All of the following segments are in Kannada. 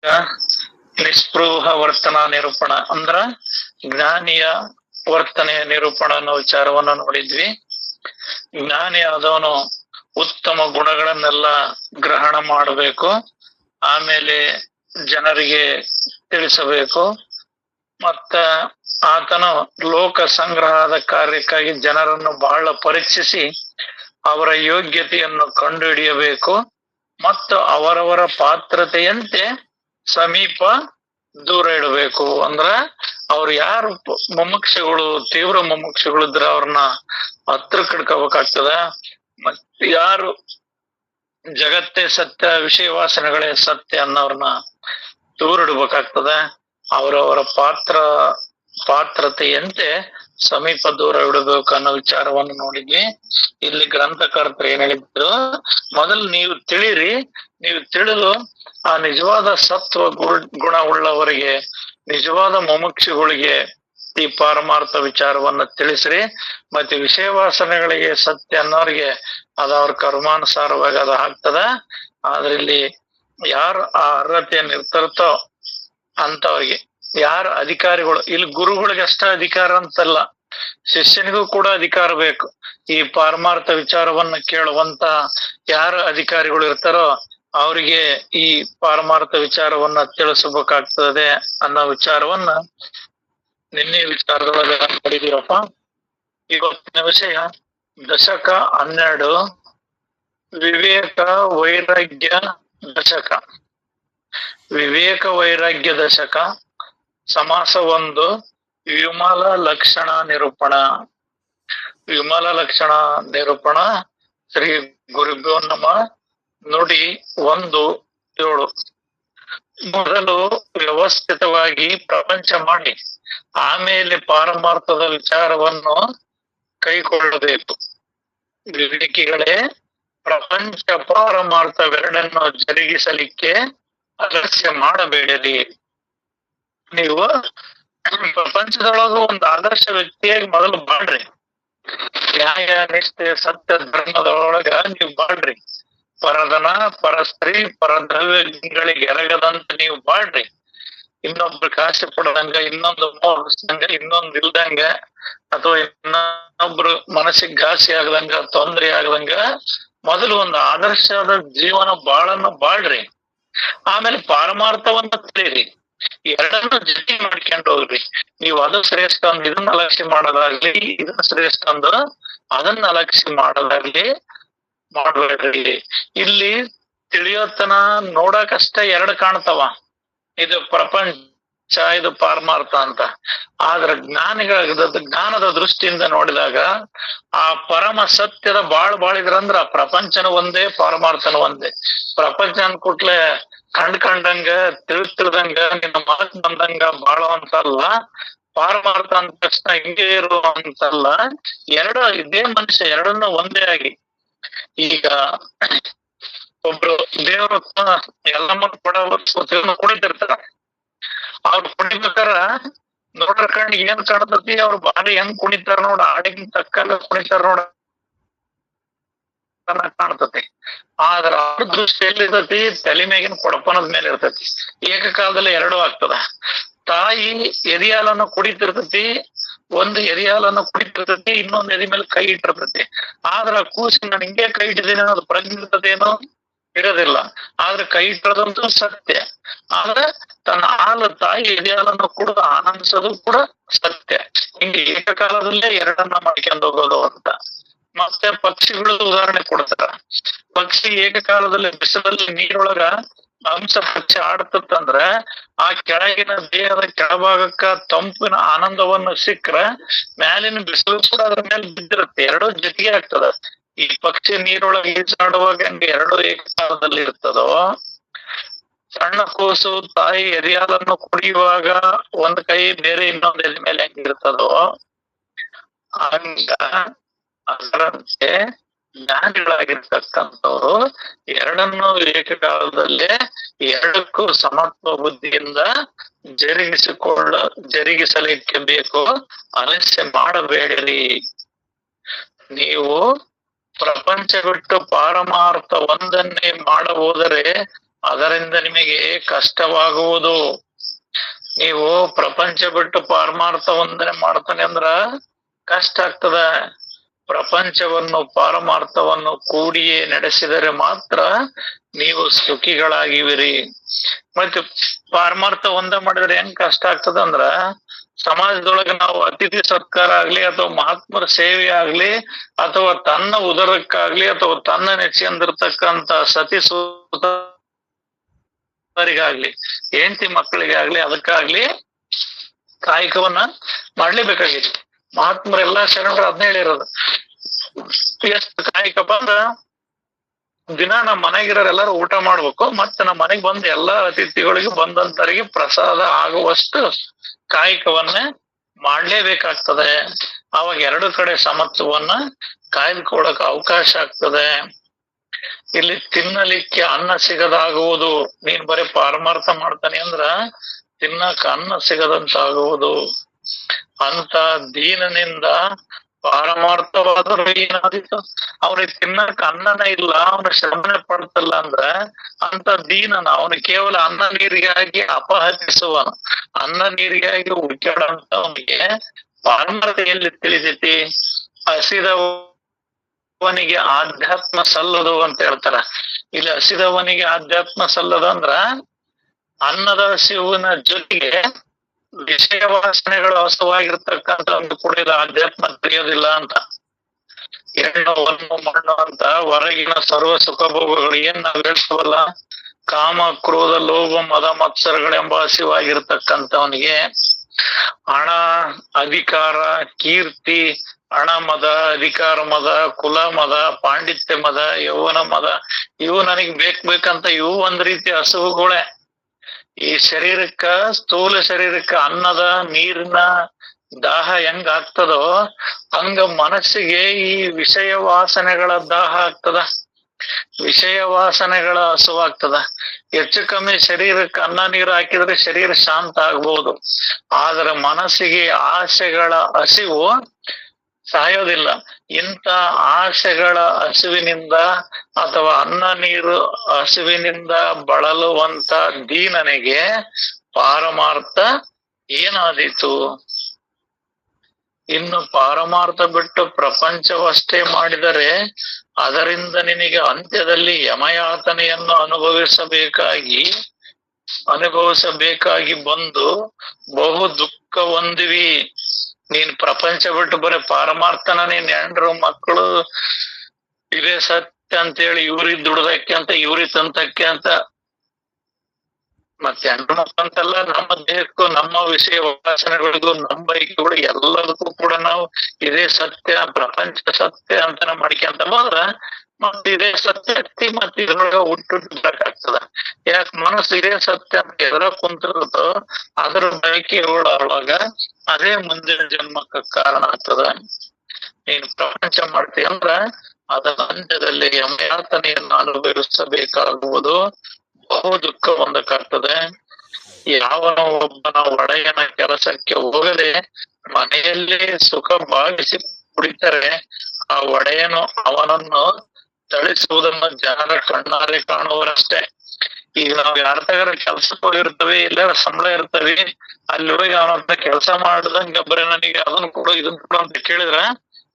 ನಿಸ್ಪೃಹ ವರ್ತನ ನಿರೂಪಣ ಅಂದ್ರ ಜ್ಞಾನಿಯ ವರ್ತನೆಯ ನಿರೂಪಣ ಅನ್ನೋ ವಿಚಾರವನ್ನ ನೋಡಿದ್ವಿ. ಜ್ಞಾನಿ ಆದವನು ಉತ್ತಮ ಗುಣಗಳನ್ನೆಲ್ಲ ಗ್ರಹಣ ಮಾಡಬೇಕು, ಆಮೇಲೆ ಜನರಿಗೆ ತಿಳಿಸಬೇಕು. ಮತ್ತ ಆತನು ಲೋಕ ಸಂಗ್ರಹದ ಕಾರ್ಯಕ್ಕಾಗಿ ಜನರನ್ನು ಬಹಳ ಪರೀಕ್ಷಿಸಿ ಅವರ ಯೋಗ್ಯತೆಯನ್ನು ಕಂಡುಹಿಡಿಯಬೇಕು ಮತ್ತು ಅವರವರ ಪಾತ್ರತೆಯಂತೆ ಸಮೀಪ ದೂರ ಇಡಬೇಕು. ಅಂದ್ರ ಅವ್ರು ಯಾರು ಮುಮುಕ್ಷಗಳು, ತೀವ್ರ ಮುಮುಕ್ಷಗಳು ಇದ್ರೆ ಅವ್ರನ್ನ ಹತ್ರ ಕಡ್ಕೋಬೇಕಾಗ್ತದ. ಮತ್ ಯಾರು ಜಗತ್ತೇ ಸತ್ಯ, ವಿಷಯ ವಾಸನೆಗಳೇ ಸತ್ಯ ಅನ್ನೋರ್ನ ದೂರ ಇಡ್ಬೇಕಾಗ್ತದ. ಅವರವರ ಪಾತ್ರತೆಯಂತೆ ಸಮೀಪ ದೂರ ಇಡಬೇಕು ಅನ್ನೋ ವಿಚಾರವನ್ನು ನೋಡಿದ್ವಿ. ಇಲ್ಲಿ ಗ್ರಂಥಕರ್ತರು ಏನ್ ಹೇಳಿದ್ರು, ಮೊದಲು ನೀವು ತಿಳಿರಿ, ನೀವು ತಿಳಿದು ಆ ನಿಜವಾದ ಸತ್ವ ಗುಣ ಉಳ್ಳವರಿಗೆ, ನಿಜವಾದ ಮುಮುಕ್ಷುಗಳಿಗೆ ಈ ಪಾರಮಾರ್ಥ ವಿಚಾರವನ್ನ ತಿಳಿಸ್ರಿ. ಮತ್ತೆ ವಿಷಯ ವಾಸನೆಗಳಿಗೆ ಸತ್ಯ ಅನ್ನೋರಿಗೆ ಅದ ಅವ್ರ ಕರ್ಮಾನುಸಾರವಾಗಿ ಅದ ಆಗ್ತದ. ಆದ್ರೆ ಇಲ್ಲಿ ಯಾರು ಆ ಅರ್ಹತೆಯನ್ನು ಇರ್ತಿರ್ತೋ ಅಂತವ್ರಿಗೆ, ಯಾರ ಅಧಿಕಾರಿಗಳು, ಇಲ್ಲಿ ಗುರುಗಳಿಗೆ ಅಷ್ಟ ಅಧಿಕಾರ ಅಂತಲ್ಲ, ಶಿಷ್ಯನಿಗೂ ಕೂಡ ಅಧಿಕಾರ ಬೇಕು. ಈ ಪಾರಮಾರ್ಥ ವಿಚಾರವನ್ನ ಕೇಳುವಂತ ಯಾರ ಅಧಿಕಾರಿಗಳು ಇರ್ತಾರೋ ಅವರಿಗೆ ಈ ಪಾರಮಾರ್ಥ ವಿಚಾರವನ್ನ ತಿಳಿಸಬೇಕಾಗ್ತದೆ ಅನ್ನೋ ವಿಚಾರವನ್ನ ನಿನ್ನೆ ವಿಚಾರದೊಳಗ ಪಡಿದೀರಪ್ಪ. ಇವತ್ತಿನ ವಿಷಯ ದಶಕ 12, ವಿವೇಕ ವೈರಾಗ್ಯ ದಶಕ. ವಿವೇಕ ವೈರಾಗ್ಯ ದಶಕ, ಸಮಾಸ 1, ವಿಮಲ ಲಕ್ಷಣ ನಿರೂಪಣ. ವಿಮಲ ಲಕ್ಷಣ ನಿರೂಪಣ. ಶ್ರೀ ಗುರುಭ್ಯೋ ನಮಃ. ನುಡಿ 1:7. ಮೊದಲು ವ್ಯವಸ್ಥಿತವಾಗಿ ಪ್ರಪಂಚ ಮಾಡಿ ಆಮೇಲೆ ಪಾರಮಾರ್ಥದ ವಿಚಾರವನ್ನು ಕೈಗೊಳ್ಳಬೇಕು. ವಿವೇಕಿಗಳೇ, ಪ್ರಪಂಚ ಪಾರಮಾರ್ಥವೆರಡನ್ನು ಜರುಗಿಸಲಿಕ್ಕೆ ಆಲಸ್ಯ ಮಾಡಬೇಡಿರಿ. ನೀವು ಪ್ರಪಂಚದೊಳಗ ಒಂದು ಆದರ್ಶ ವ್ಯಕ್ತಿಯಾಗಿ ಮೊದಲು ಬಾಳ್ರಿ. ನ್ಯಾಯ ನಿಷ್ಠೆ ಸತ್ಯ ಧರ್ಮದೊಳಗ ನೀವು ಬಾಳ್ರಿ. ಪರಧನ, ಪರಸ್ತ್ರೀ, ಪರದ್ರವ್ಯಗಳಿಗೆ ಎರಗದಂತ ನೀವು ಬಾಳ್ರಿ. ಇನ್ನೊಬ್ರು ಕಾಸೆ ಪಡದಂಗ, ಇನ್ನೊಂದು ಮೋಡಿಸ್ದಂಗ, ಇನ್ನೊಂದು ಇಲ್ದಂಗ, ಅಥವಾ ಇನ್ನೊಬ್ರು ಮನಸ್ಸಿಗೆ ಘಾಸಿ ಆಗದಂಗ, ತೊಂದರೆ ಆಗದಂಗ ಮೊದಲು ಒಂದು ಆದರ್ಶದ ಜೀವನ ಬಾಳ್ರಿ. ಆಮೇಲೆ ಪಾರಮಾರ್ಥವನ್ನ ತಿಳಿರಿ. ಎರಡನ್ನು ಜೊತೆ ಮಾಡ್ಕೊಂಡು ಹೋಗ್ರಿ. ನೀವು ಅದು ಶ್ರೇಷ್ಠ ಅಂದ್ ಇದನ್ನ ಅಲಕ್ಷ್ಯ ಮಾಡೋದಾಗ್ಲಿ, ಇದನ್ನ ಶ್ರೇಷ್ಠ ಅಂದ್ರ ಅದನ್ನ ಅಲಕ್ಷ್ಯ ಮಾಡೋದಾಗ್ಲಿ ಮಾಡ್ಬೇಡ್ರಿ. ಇಲ್ಲಿ ತಿಳಿಯೋತನ ನೋಡಕಷ್ಟ ಎರಡು ಕಾಣ್ತಾವ, ಇದು ಪ್ರಪಂಚ, ಇದು ಪಾರಮಾರ್ಥ ಅಂತ. ಆದ್ರ ಜ್ಞಾನದ ದೃಷ್ಟಿಯಿಂದ ನೋಡಿದಾಗ ಆ ಪರಮ ಸತ್ಯದ ಬಾಳಿದ್ರಂದ್ರ ಪ್ರಪಂಚನ ಒಂದೇ, ಪಾರಮಾರ್ಥನ ಒಂದೇ. ಪ್ರಪಂಚ ಅಂದ್ಕೂಟ್ಲೆ ಕಂಡಂಗ ತಿಳಿದಂಗ ನಿನ್ನ ಮಾತು ಬಂದಂಗ ಬಾಳೋ ಅಂತಲ್ಲ. ಪಾರಮಾರ್ಥ ಅಂದ ತಕ್ಷಣ ಹಿಂಗೆ ಇರು ಅಂತಲ್ಲ. ಎರಡು ಇದೇ ಮನುಷ್ಯ, ಎರಡನ್ನ ಒಂದೇ ಆಗಿ. ಈಗ ಒಬ್ರು ದೇವ್ರ ಎಲ್ಲಮ್ಮನ ಕುಣಿತಿರ್ತಾರ. ಅವ್ರು ಕುಣಿಬೇಕಾರ ನೋಡ್ರ ಕಣ್ಣಿಗೆ ಏನ್ ಕಾಣ್ತತಿ, ಅವ್ರ ಬಾಡಿ ಹೆಂಗ್ ಕುಣಿತಾರ ನೋಡ, ಆಡಿನ ತಕ್ಕಲ್ಲ ಕುಣಿತಾರ ನೋಡ ಕಾಣ್ತತಿ. ಆದ್ರ ಅವ್ರ ದೃಷ್ಟಿ ಎಲ್ಲಿರ್ತತಿ, ತಲೆ ಮೇಗಿನ ಕೊಡಪನದ ಮೇಲೆ ಇರ್ತತಿ. ಏಕಕಾಲದಲ್ಲಿ ಎರಡೂ ಆಗ್ತದ. ತಾಯಿ ಎದಿಯಾಲನ್ನು ಕುಡಿತಿರ್ತತಿ, ಒಂದು ಎದಿಯಾಲನ್ನು ಕುಡಿತಿರ್ತತಿ, ಇನ್ನೊಂದು ಎದಿ ಮೇಲೆ ಕೈ ಇಟ್ಟಿರ್ತತಿ. ಆದ್ರ ಕೂಸಿ ನಾನು ಹಿಂಗೆ ಕೈ ಇಟ್ಟಿದ್ದೀನಿ ಅನ್ನೋದು ಪ್ರಜ್ಞೆ ಇರ್ತದೇನೋ ಇರೋದಿಲ್ಲ. ಆದ್ರೆ ಕೈ ಇಟ್ಟದಂತೂ ಸತ್ಯ. ಆದ್ರೆ ತನ್ನ ಹಾಲು ತಾಯಿ ಎದೆಹಾಲನ್ನು ಕುಡಿದು ಆನಂದಿಸೋದು ಕೂಡ ಸತ್ಯ. ಹಿಂಗೆ ಏಕಕಾಲದಲ್ಲೇ ಎರಡನ್ನ ಮಾಡ್ಕೊಂಡು ಹೋಗೋದು ಅಂತ. ಮತ್ತೆ ಪಕ್ಷಿಗಳು ಉದಾಹರಣೆ ಕೊಡ್ತಾರ. ಪಕ್ಷಿ ಏಕಕಾಲದಲ್ಲಿ ಬಿಸಿಲಲ್ಲಿ ನೀರೊಳಗ ಹಂಸ ಪಕ್ಷಿ ಆಡ್ತಂದ್ರ ಆ ಕೆಳಗಿನ ದೇಹದ ಕೆಳಭಾಗಕ್ಕ ತಂಪಿನ ಆನಂದವನ್ನು ಸಿಕ್ಕ್ರ ಮ್ಯಾಲಿನ ಬಿಸಿಲು ಕೂಡ ಅದ್ರ ಮೇಲೆ ಬಿದ್ದಿರುತ್ತೆ. ಎರಡೂ ಜೊತೆಗೆ ಆಗ್ತದ. ಈ ಪಕ್ಷಿ ನೀರೊಳಗೆ ಈಜಾಡುವಾಗ ಹಂಗೆ ಎರಡು ಏಕಕಾಲದಲ್ಲಿ ಇರ್ತದೋ, ಸಣ್ಣ ಕೂಸು ತಾಯಿ ಎದೆಹಾಲನ್ನು ಕುಡಿಯುವಾಗ ಒಂದ್ ಕೈ ಬೇರೆ ಇನ್ನೊಂದ್ ಎದೆ ಮೇಲೆ ಹೆಂಗಿರ್ತದೋ ಹಂಗ ಅದರಂತೆ ಜ್ಞಾನಿಗಳಾಗಿರ್ತಕ್ಕಂಥವ್ರು ಎರಡನ್ನು ಏಕಕಾಲದಲ್ಲೇ ಎರಡಕ್ಕೂ ಸಮತ್ವ ಬುದ್ಧಿಯಿಂದ ಜರುಗಿಸಲಿಕ್ಕೆ ಬೇಕು. ಅಲಸ್ಯ ಮಾಡಬೇಡಿರಿ. ನೀವು ಪ್ರಪಂಚ ಬಿಟ್ಟು ಪಾರಮಾರ್ಥ ಒಂದನ್ನೇ ಮಾಡ ಹೋದರೆ ಅದರಿಂದ ನಿಮಗೆ ಕಷ್ಟವಾಗುವುದು. ನೀವು ಪ್ರಪಂಚ ಬಿಟ್ಟು ಪಾರಮಾರ್ಥ ವಂದನೆ ಮಾಡ್ತಾನೆ ಅಂದ್ರ ಕಷ್ಟ ಆಗ್ತದ. ಪ್ರಪಂಚವನ್ನು ಪಾರಮಾರ್ಥವನ್ನು ಕೂಡಿಯೇ ನಡೆಸಿದರೆ ಮಾತ್ರ ನೀವು ಸುಖಿಗಳಾಗಿವಿರಿ. ಮತ್ತೆ ಪಾರಮಾರ್ಥ ಒಂದ ಮಾಡಿದ್ರೆ ಹೆಂಗ್ ಕಷ್ಟ ಆಗ್ತದ ಅಂದ್ರ, ಸಮಾಜದೊಳಗೆ ನಾವು ಅತಿಥಿ ಸತ್ಕಾರ ಆಗ್ಲಿ ಅಥವಾ ಮಹಾತ್ಮರ ಸೇವೆ ಆಗ್ಲಿ ಅಥವಾ ತನ್ನ ಉದರಕ್ಕಾಗ್ಲಿ ಅಥವಾ ತನ್ನ ನೆಚ್ಚಿಂದಿರ್ತಕ್ಕಂತ ಸತಿ ಸೂತರಿಗಾಗ್ಲಿ ಹೆಂಡತಿ ಮಕ್ಕಳಿಗಾಗ್ಲಿ ಅದಕ್ಕಾಗ್ಲಿ ಕಾಯಕವನ್ನ ಮಾಡ್ಲೇಬೇಕಾಗಿತ್ತು. ಮಹಾತ್ಮರೆಲ್ಲಾ ಶರಣರು ಅದನ್ನ ಹೇಳಿರೋದು. ಎಷ್ಟು ಕಾಯಕಪ್ಪ ಅಂದ್ರ, ದಿನ ನಮ್ಮ ಮನೆಗಿರೋರು ಎಲ್ಲಾರು ಊಟ ಮಾಡ್ಬೇಕು, ಮತ್ತೆ ನಮ್ಮ ಮನೆಗ್ ಬಂದ ಎಲ್ಲಾ ಅತಿಥಿಗಳಿಗೂ ಬಂದಂತರಿಗೆ ಪ್ರಸಾದ ಆಗುವಷ್ಟು ಕಾಯಕವನ್ನ ಮಾಡ್ಲೇಬೇಕಾಗ್ತದೆ. ಅವಾಗ ಎರಡು ಕಡೆ ಸಮತ್ವವನ್ನ ಕಾಯ್ದುಕೊಳ್ಳಕ್ ಅವಕಾಶ ಆಗ್ತದೆ. ಇಲ್ಲಿ ತಿನ್ನಲಿಕ್ಕೆ ಅನ್ನ ಸಿಗದಾಗುವುದು. ನೀನ್ ಬರೀ ಪಾರಮಾರ್ಥ ಮಾಡ್ತಾನೆ ಅಂದ್ರ ತಿನ್ನಕ ಅನ್ನ ಸಿಗದಂತಾಗುವುದು. ಅಂತ ದೀನನಿಂದ ಪಾರಮಾರ್ಥವಾದರೂ ಏನಾದಿತ್ತು? ಅವ್ನಿಗೆ ತಿನ್ನಕ ಅನ್ನನ ಇಲ್ಲ, ಅವನ ಶ್ರಮನೆ ಪಡ್ತಲ್ಲ ಅಂದ್ರ ಅಂತ ದೀನನ ಅವನು ಕೇವಲ ಅನ್ನ ನೀರಿಗಾಗಿ ಅಪಹರಿಸುವನು, ಅನ್ನ ನೀರಿಗಾಗಿ ಹುಡುಕಾಡಂತ ಅವನಿಗೆ ಪಾರಮಾರ್ಥ ಎಲ್ಲಿ ತಿಳಿದೈತಿ? ಹಸಿದವನಿಗೆ ಆಧ್ಯಾತ್ಮ ಸಲ್ಲದು ಅಂತ ಹೇಳ್ತಾರ. ಇಲ್ಲಿ ಹಸಿದವನಿಗೆ ಆಧ್ಯಾತ್ಮ ಸಲ್ಲದು ಅಂದ್ರ ಅನ್ನದ ಹಸಿವಿನ ಜೊತೆಗೆ ವಿಷಯ ವಾಸನೆಗಳು ಹಸವಾಗಿರ್ತಕ್ಕಂಥ ಒಂದು ಕೂಡ ಇದು ಆಧ್ಯಾತ್ಮ ತಿಳಿಯೋದಿಲ್ಲ ಅಂತ. ಹೆಣ್ಣು ಹೊನ್ನು ಮಣ್ಣು ಅಂತ ಹೊರಗಿನ ಸರ್ವ ಸುಖ ಭೋಗಗಳು ಏನ್ ನಾವ್ ಹೇಳ್ತೀವಲ್ಲ, ಕಾಮ ಕ್ರೋಧ ಲೋಭ ಮದ ಮತ್ಸರಗಳೆಂಬ ಹಸಿವಾಗಿರ್ತಕ್ಕಂಥವನಿಗೆ ಹಣ ಅಧಿಕಾರ ಕೀರ್ತಿ, ಹಣ ಮದ ಅಧಿಕಾರ ಮದ ಕುಲ ಮದ ಪಾಂಡಿತ್ಯ ಮದ ಯೌವನ ಮದ ಇವು ನನಗ್ ಬೇಕಂತ ಇವು ಒಂದ್ ರೀತಿ ಹಸುವುಗಳೇ. ಈ ಶರೀರಕ್ಕ ಸ್ಥೂಲ ಶರೀರಕ್ಕ ಅನ್ನದ ನೀರಿನ ದಾಹ ಹೆಂಗ ಆಗ್ತದೋ ಹಂಗ ಮನಸ್ಸಿಗೆ ಈ ವಿಷಯ ವಾಸನೆಗಳ ದಾಹ ಆಗ್ತದ, ವಿಷಯ ವಾಸನೆಗಳ ಹಸುವಾಗ್ತದ. ಹೆಚ್ಚು ಕಮ್ಮಿ ಶರೀರಕ್ಕೆ ಅನ್ನ ನೀರು ಹಾಕಿದ್ರೆ ಶರೀರ ಶಾಂತ ಆಗ್ಬಹುದು, ಆದ್ರೆ ಮನಸ್ಸಿಗೆ ಆಸೆಗಳ ಹಸಿವು ಸಾಯೋದಿಲ್ಲ. ಇಂಥ ಆಸೆಗಳ ಹಸಿವಿನಿಂದ ಅಥವಾ ಅನ್ನ ನೀರು ಹಸಿವಿನಿಂದ ಬಳಲುವಂತ ದೀನನಿಗೆ ಪಾರಮಾರ್ಥ ಏನಾದೀತು? ಇನ್ನು ಪಾರಮಾರ್ಥ ಬಿಟ್ಟು ಪ್ರಪಂಚವಷ್ಟೇ ಮಾಡಿದರೆ ಅದರಿಂದ ನಿನಗೆ ಅಂತ್ಯದಲ್ಲಿ ಯಮಯಾತನೆಯನ್ನು ಅನುಭವಿಸಬೇಕಾಗಿ ಬಂದು ಬಹು ದುಃಖ ಹೊಂದಿವಿ. ನೀನ್ ಪ್ರಪಂಚ ಬಿಟ್ಟು ಬರೀ ಪಾರಮಾರ್ಥನ ನೀನ್ ಹೆಂಡ್ರು ಮಕ್ಕಳು ಇದೇ ಸತ್ಯ ಅಂತೇಳಿ ಇವ್ರಿಗೆ ದುಡ್ದಕ್ಕೆ ಅಂತ ಇವ್ರಿಗೆ ತಂತಕ್ಕೆ ಅಂತ, ಮತ್ತೆ ಹೆಂಡ್ರು ಮಕ್ಕಳಂತಲ್ಲ, ನಮ್ಮ ದೇಹಕ್ಕೂ ನಮ್ಮ ವಿಷಯ ವಾಸನೆಗಳಿಗೂ ನಮ್ಮ ಬೈಕಿಗಳಿಗೂ ಎಲ್ಲದಕ್ಕೂ ಕೂಡ ನಾವು ಇದೇ ಸತ್ಯ ಪ್ರಪಂಚ ಸತ್ಯ ಅಂತ ಮಾಡ್ಕೊಂತ ಹೋದ್ರ ಮತ್ತೆ ಇದೇ ಸತ್ಯ ಮತ್ತೆ ಇದ್ರೊಳಗ ಹುಟ್ಟುಬೇಕಾಗ್ತದ. ಯಾಕೆ ಮನಸ್ಸು ಇದೇ ಸತ್ಯ ಅಂತ ಎದ್ರ ಕುಂತಿರುತ್ತೋ ಅದ್ರ ಬಯಕೆಗಳೊಳಗ ಅದೇ ಮುಂದಿನ ಜನ್ಮಕ್ಕ ಕಾರಣ ಆಗ್ತದ. ನೀನ್ ಪ್ರಪಂಚ ಮಾಡ್ತೀಯ ಅಂದ್ರ ಅದರ ಅಂತ್ಯದಲ್ಲಿ ಯಮಯಾತನೆಯನ್ನು ಅನುಭವಿಸಬೇಕಾಗುವುದು, ಬಹು ದುಃಖ ಹೊಂದಕ್ಕಾಗ್ತದೆ. ಯಾವನ ಒಬ್ಬನ ಒಡೆಯನ ಕೆಲಸಕ್ಕೆ ಹೋಗದೆ ಮನೆಯಲ್ಲೇ ಸುಖ ಭಾವಿಸಿ ಕುಡಿತರೆ ಆ ಒಡೆಯನು ಅವನನ್ನು ಥಳಿಸುವುದನ್ನು ಜನರ ಕಣ್ಣಾರೆ ಕಾಣುವರಷ್ಟೇ. ಈಗ ನಾವ್ ಯಾರ್ದಾಗಾರ ಕೆಲ್ಸಕ್ಕೆ ಹೋಗಿರ್ತವೆ, ಎಲ್ಲಾರ ಸಂಬಳ ಇರ್ತವೆ, ಅಲ್ಲಿ ಹೋಗಿ ಅವನಂತ ಕೆಲಸ ಮಾಡ್ದಂಗ ಬರೀ ನನಗೆ ಅದನ್ನ ಕೊಡು ಇದನ್ನ ಕೊಡು ಅಂತ ಕೇಳಿದ್ರ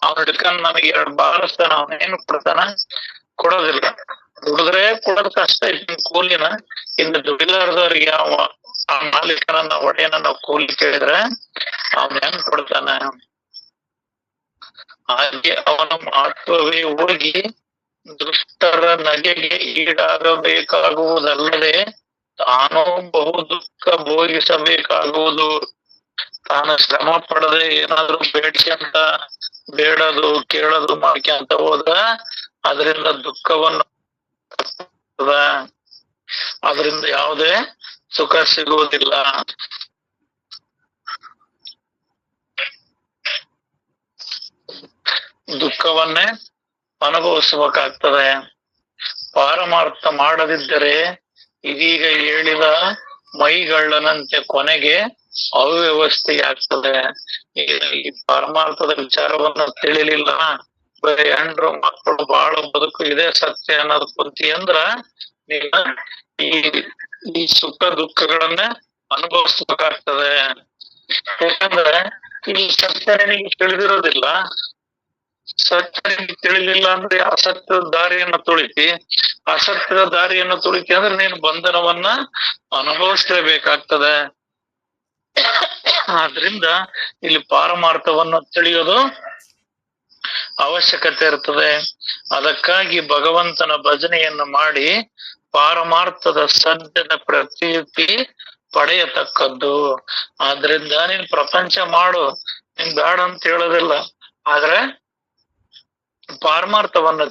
ಅವ್ನ ಹಿಡ್ಕೊಂಡ್ ನನಗೆ 2 ಬಾರಿಸ್ತಾನ. ಅವನ ಏನು ಕೊಡ್ತಾನ? ಕೊಡೋದಿಲ್ಲ. ದುಡಿದ್ರೆ ಕೊಡೋದ್ ಕಷ್ಟ ಐತಿ ಕೂಲಿನ. ಇನ್ನು ದುಡಿಲಾರ್ದವ್ರಿಗೆ ಆ ಮಾಲೀಕನನ್ನ ಒಡೆಯನ ನಾವು ಕೂಲಿ ಕೇಳಿದ್ರೆ ಅವನ್ ಹೆಂಗ್ ಕೊಡ್ತಾನ? ಹಾಗೆ ಅವನ ಮಹತ್ವವೇ ಹೋಗಿ ದುಷ್ಟರ ನಗೆಗೆ ಈಡಾಗಬೇಕಾಗುವುದಲ್ಲದೆ ತಾನೂ ಬಹು ದುಃಖ ಭೋಗಿಸಬೇಕಾಗುವುದು. ತಾನು ಶ್ರಮ ಪಡದೆ ಏನಾದ್ರು ಬೇಡ್ಕೊಂತ ಬೇಡದು ಕೇಳೋದು ಮಾಡ್ಕೊಂತ ಹೋದ್ರ ಅದರಿಂದ ದುಃಖವನ್ನು, ಅದರಿಂದ ಯಾವುದೇ ಸುಖ ಸಿಗುವುದಿಲ್ಲ. ದುಃಖವನ್ನೇ ಅನುಭವಿಸಬೇಕಾಗ್ತದೆ. ಪಾರಮಾರ್ಥ ಮಾಡದಿದ್ದರೆ ಇದೀಗ ಹೇಳಿದ ಮೈಗಳ್ಳನಂತೆ ಕೊನೆಗೆ ಅವ್ಯವಸ್ಥೆಯಾಗ್ತದೆ. ಈ ಪರಮಾರ್ಥದ ವಿಚಾರವನ್ನ ತಿಳಿಲಿಲ್ಲ, ಬರೀ ಹೆಂಡ್ರು ಮಕ್ಕಳು ಬಾಳ ಬದುಕು ಇದೇ ಸತ್ಯ ಅನ್ನೋದು ಕುಂತಿ ಅಂದ್ರ ನೀನ ಈ ಈ ಸುಖ ದುಃಖಗಳನ್ನ ಅನುಭವಿಸ್ಬೇಕಾಗ್ತದೆ. ಯಾಕಂದ್ರೆ ಈ ಸತ್ಯ ನಿನಗೆ ತಿಳಿದಿರೋದಿಲ್ಲ. ಸತ್ಯ ನಿನಗೆ ತಿಳಿಲಿಲ್ಲ ಅಂದ್ರೆ ಅಸತ್ಯದ ದಾರಿಯನ್ನ ತುಳಿತಿ. ಅಸತ್ಯದ ದಾರಿಯನ್ನು ತುಳಿತಿ ಅಂದ್ರೆ ನೀನು ಬಂಧನವನ್ನ ಅನುಭವಿಸ್ಲೇಬೇಕಾಗ್ತದೆ. ಆದ್ರಿಂದ ಇಲ್ಲಿ ಪಾರಮಾರ್ಥವನ್ನು ತಿಳಿಯೋದು ಅವಶ್ಯಕತೆ ಇರ್ತದೆ. ಅದಕ್ಕಾಗಿ ಭಗವಂತನ ಭಜನೆಯನ್ನು ಮಾಡಿ ಪಾರಮಾರ್ಥದ ಸದ್ಯದ ಪ್ರತೀತಿ ಪಡೆಯತಕ್ಕದ್ದು. ಆದ್ರಿಂದ ನೀನ್ ಪ್ರಪಂಚ ಮಾಡು, ನೀನ್ ಬೇಡ ಅಂತ ಹೇಳೋದಿಲ್ಲ. ಆದ್ರೆ ಪಾರಮಾರ್ಥವನ್ನು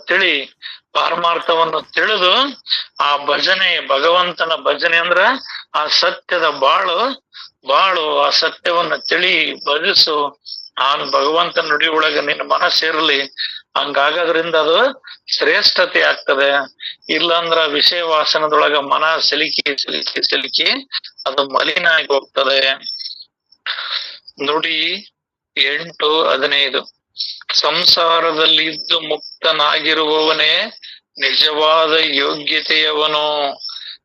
ಪಾರಮಾರ್ಥವನ್ನು ತಿಳಿದು ಆ ಭಜನೆ, ಭಗವಂತನ ಭಜನೆ ಅಂದ್ರ ಆ ಸತ್ಯದ ಬಾಳು ಆ ಸತ್ಯವನ್ನ ಭಜಿಸು. ನಾನು ಭಗವಂತನ ನುಡಿ ಒಳಗ ನಿನ್ನ ಮನಸ್ಸಿರ್ಲಿ. ಹಂಗಾಗೋದ್ರಿಂದ ಅದು ಶ್ರೇಷ್ಠತೆ ಆಗ್ತದೆ. ಇಲ್ಲಾಂದ್ರ ವಿಷಯ ವಾಸನದೊಳಗ ಮನ ಸಿಲುಕಿ ಅದು ಮಲಿನ ಆಗಿ ಹೋಗ್ತದೆ. ನುಡಿ 8:15 ಸಂಸಾರದಲ್ಲಿ ಇದ್ದು ಮುಕ್ತನಾಗಿರುವವನೇ ನಿಜವಾದ ಯೋಗ್ಯತೆಯವನು.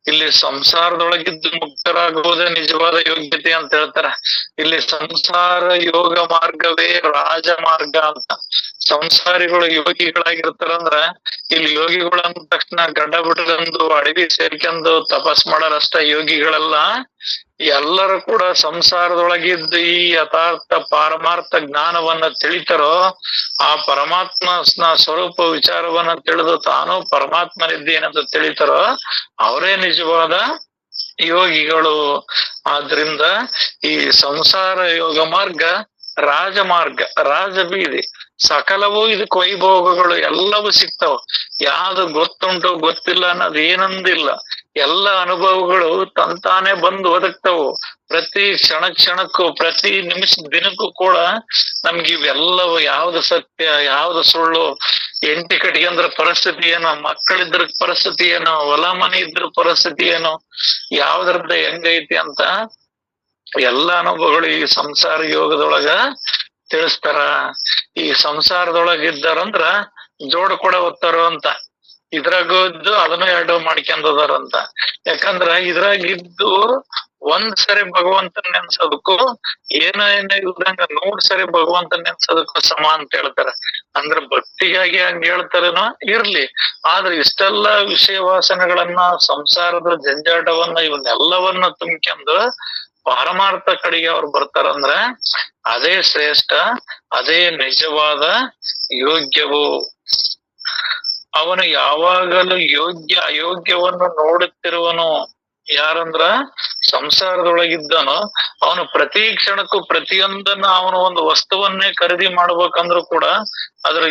ಇಲ್ಲಿ ಸಂಸಾರದೊಳಗಿದ್ದು ಮುಕ್ತರಾಗುವುದೇ ನಿಜವಾದ ಯೋಗ್ಯತೆ ಅಂತ ಹೇಳ್ತಾರ. ಇಲ್ಲಿ ಸಂಸಾರ ಯೋಗ ಮಾರ್ಗವೇ ರಾಜ ಮಾರ್ಗ ಅಂತ. ಸಂಸಾರಿಗಳು ಯೋಗಿಗಳಾಗಿರ್ತಾರಂದ್ರ ಇಲ್ಲಿ ಯೋಗಿಗಳು ಅಂದ ತಕ್ಷಣ ಗಡ್ಡ ಬಿಟ್ಟದಂದು ಅಡವಿ ಸೇರ್ಕೊಂಡು ತಪಸ್ ಮಾಡಾರಷ್ಟ ಯೋಗಿಗಳೆಲ್ಲ. ಎಲ್ಲರೂ ಕೂಡ ಸಂಸಾರದೊಳಗಿದ್ದು ಈ ಯಥಾರ್ಥ ಪಾರಮಾರ್ಥ ಜ್ಞಾನವನ್ನ ತಿಳಿತಾರೋ, ಆ ಪರಮಾತ್ಮನ ಸ್ವರೂಪ ವಿಚಾರವನ್ನ ತಿಳಿದು ತಾನು ಪರಮಾತ್ಮನಿದ್ದೇನೆಂದು ತಿಳಿತಾರೋ ಅವರೇ ನಿಜವಾದ ಯೋಗಿಗಳು. ಆದ್ರಿಂದ ಈ ಸಂಸಾರ ಯೋಗ ಮಾರ್ಗ ರಾಜಮಾರ್ಗ, ರಾಜಬೀದಿ. ಸಕಲವೂ ಇದಕ್ ವೈಭೋಗಗಳು ಎಲ್ಲವೂ ಸಿಗ್ತಾವ. ಯಾವ್ದು ಗೊತ್ತುಂಟು ಗೊತ್ತಿಲ್ಲ ಅನ್ನೋದು ಏನಂದಿಲ್ಲ. ಎಲ್ಲ ಅನುಭವಗಳು ತಂತಾನೆ ಬಂದು ಒದಗ್ತಾವು. ಪ್ರತಿ ಕ್ಷಣಕ್ಕೂ ಪ್ರತಿ ದಿನಕ್ಕೂ ಕೂಡ ನಮ್ಗೆ ಇವೆಲ್ಲವೂ ಯಾವ್ದು ಸತ್ಯ ಯಾವ್ದು ಸುಳ್ಳು, ಎಂಟಿ ಕಟ್ಕೊಂಡ್ರ ಪರಿಸ್ಥಿತಿ ಏನೋ, ಮಕ್ಕಳಿದ್ರ ಪರಿಸ್ಥಿತಿ ಏನೋ, ಹೊಲ ಮನೆ ಇದ್ರ ಪರಿಸ್ಥಿತಿ ಏನೋ, ಯಾವ್ದ್ರದ್ದ ಹೆಂಗೈತಿ ಅಂತ ಎಲ್ಲ ಅನುಭವಗಳು ಈ ಸಂಸಾರ ಯೋಗದೊಳಗ ತಿಳಿಸ್ತಾರ. ಈ ಸಂಸಾರದೊಳಗ ಇದ್ದಾರಂದ್ರ ಜೋಡ್ ಕೂಡ ಓದ್ತಾರೋ ಅಂತ, ಇದ್ರಾಗ ಇದ್ದು ಅದನ್ನು ಎರಡು ಮಾಡ್ಕೊಂಡದಾರಂತ. ಯಾಕಂದ್ರ ಇದ್ರಾಗಿದ್ದು ಒಂದ್ ಸರಿ ಭಗವಂತನ ನೆನ್ಸೋದಕ್ಕೂ ಏನೋ ಇಲ್ದಂಗ 100 ಸರಿ ಭಗವಂತನ ನೆನ್ಸೋದಕ್ಕೂ ಸಮ ಅಂತ ಹೇಳ್ತಾರ. ಅಂದ್ರ ಭಕ್ತಿಗಾಗಿ ಹಂಗ ಹೇಳ್ತಾರೇನೋ ಇರ್ಲಿ, ಆದ್ರೆ ಇಷ್ಟೆಲ್ಲ ವಿಷಯ ವಾಸನೆಗಳನ್ನ, ಸಂಸಾರದ ಜಂಜಾಟವನ್ನ, ಇವನ್ನೆಲ್ಲವನ್ನ ತುಂಬ್ಕೊಂಡು ಪಾರಮಾರ್ಥ ಕಡೆಗೆ ಅವ್ರು ಬರ್ತಾರಂದ್ರ ಅದೇ ಶ್ರೇಷ್ಠ, ಅದೇ ನಿಜವಾದ ಯೋಗ್ಯವು. ಅವನು ಯಾವಾಗಲೂ ಅಯೋಗ್ಯವನ್ನು ನೋಡುತ್ತಿರುವನು. ಯಾರಂದ್ರ ಸಂಸಾರದೊಳಗಿದ್ದನು ಅವನು ಪ್ರತಿ ಕ್ಷಣಕ್ಕೂ ಪ್ರತಿಯೊಂದನ್ನ ಅವನು ಒಂದು ವಸ್ತುವನ್ನೇ ಖರೀದಿ ಮಾಡ್ಬೇಕಂದ್ರೂ ಕೂಡ ಅದರ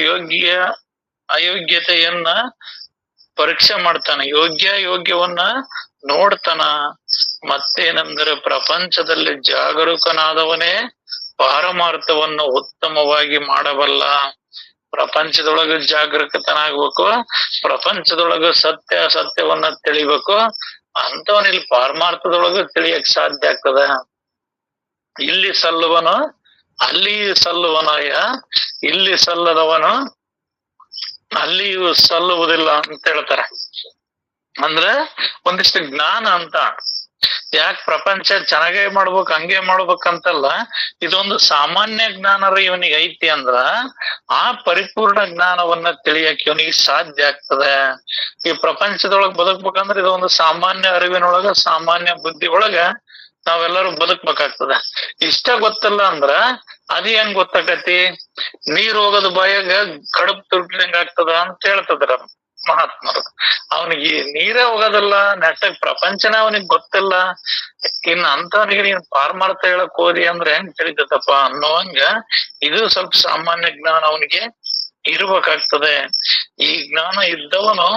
ಅಯೋಗ್ಯತೆಯನ್ನ ಪರೀಕ್ಷೆ ಮಾಡ್ತಾನೆ. ಯೋಗ್ಯವನ್ನ ನೋಡ್ತಾನ. ಮತ್ತೇನೆಂದರೆ ಪ್ರಪಂಚದಲ್ಲಿ ಜಾಗರೂಕನಾದವನೇ ಪಾರಮಾರ್ಥವನ್ನು ಉತ್ತಮವಾಗಿ ಮಾಡಬಲ್ಲ. ಪ್ರಪಂಚದೊಳಗ ಜಾಗರೂಕತನಾಗ್ಬೇಕು, ಪ್ರಪಂಚದೊಳಗ ಸತ್ಯವನ್ನ ತಿಳಿಬೇಕು. ಅಂತವನ್ ಇಲ್ಲಿ ಪಾರಮಾರ್ಥದೊಳಗ ತಿಳಿಯಕ್ ಸಾಧ್ಯ ಆಗ್ತದ. ಇಲ್ಲಿ ಸಲ್ಲುವನು ಅಲ್ಲಿ ಸಲ್ಲುವನಯ್ಯ, ಇಲ್ಲಿ ಸಲ್ಲದವನು ಅಲ್ಲಿಯೂ ಸಲ್ಲುವುದಿಲ್ಲ ಅಂತ ಹೇಳ್ತಾರ. ಅಂದ್ರೆ ಒಂದಿಷ್ಟು ಜ್ಞಾನ ಅಂತ. ಯಾಕೆ ಪ್ರಪಂಚ ಚೆನ್ನಾಗೇ ಮಾಡ್ಬೇಕು ಹಂಗೆ ಮಾಡ್ಬೇಕಂತಲ್ಲ, ಇದೊಂದು ಸಾಮಾನ್ಯ ಜ್ಞಾನ ಇವನಿಗೆ ಐತಿ ಅಂದ್ರ ಆ ಪರಿಪೂರ್ಣ ಜ್ಞಾನವನ್ನ ತಿಳಿಯಕ್ ಇವನಿಗೆ ಸಾಧ್ಯ ಆಗ್ತದೆ. ಈ ಪ್ರಪಂಚದೊಳಗ್ ಬದುಕ್ಬೇಕಂದ್ರೆ ಇದೊಂದು ಸಾಮಾನ್ಯ ಅರಿವಿನೊಳಗ, ಸಾಮಾನ್ಯ ಬುದ್ಧಿ ಒಳಗ ನಾವೆಲ್ಲರೂ ಬದುಕ್ಬೇಕಾಗ್ತದ. ಇಷ್ಟ ಗೊತ್ತಿಲ್ಲ ಅಂದ್ರ ಅದ್ ಹೆಂಗ್ ಗೊತ್ತಾಕತಿ? ನೀರ್ ಹೋಗೋದ್ ಬಾಯಾಗ ಕಡುಬು ತುರ್ದಂಗ ಆಗ್ತದ ಅಂತ ಹೇಳ್ತದ್ರ ಮಹಾತ್ಮರು. ಅವನಿಗೆ ನೀರೇ ಹೋಗೋದಲ್ಲ, ನೆಟ್ಟಗ್ ಪ್ರಪಂಚನ ಅವನಿಗೆ ಗೊತ್ತಿಲ್ಲ. ಇನ್ನು ಅಂತವನಿಗೆ ನೀನ್ ಪಾರಮಾರ್ಥ ಹೇಳಕ್ ಹೋದಿ ಅಂದ್ರೆ ಹೆಂಗ್ ತಿಳಿತದಪ್ಪ ಅನ್ನೋವಂಗ ಇದು ಸ್ವಲ್ಪ ಸಾಮಾನ್ಯ ಜ್ಞಾನ ಅವನಿಗೆ ಇರ್ಬೇಕಾಗ್ತದೆ. ಈ ಜ್ಞಾನ ಇದ್ದವನು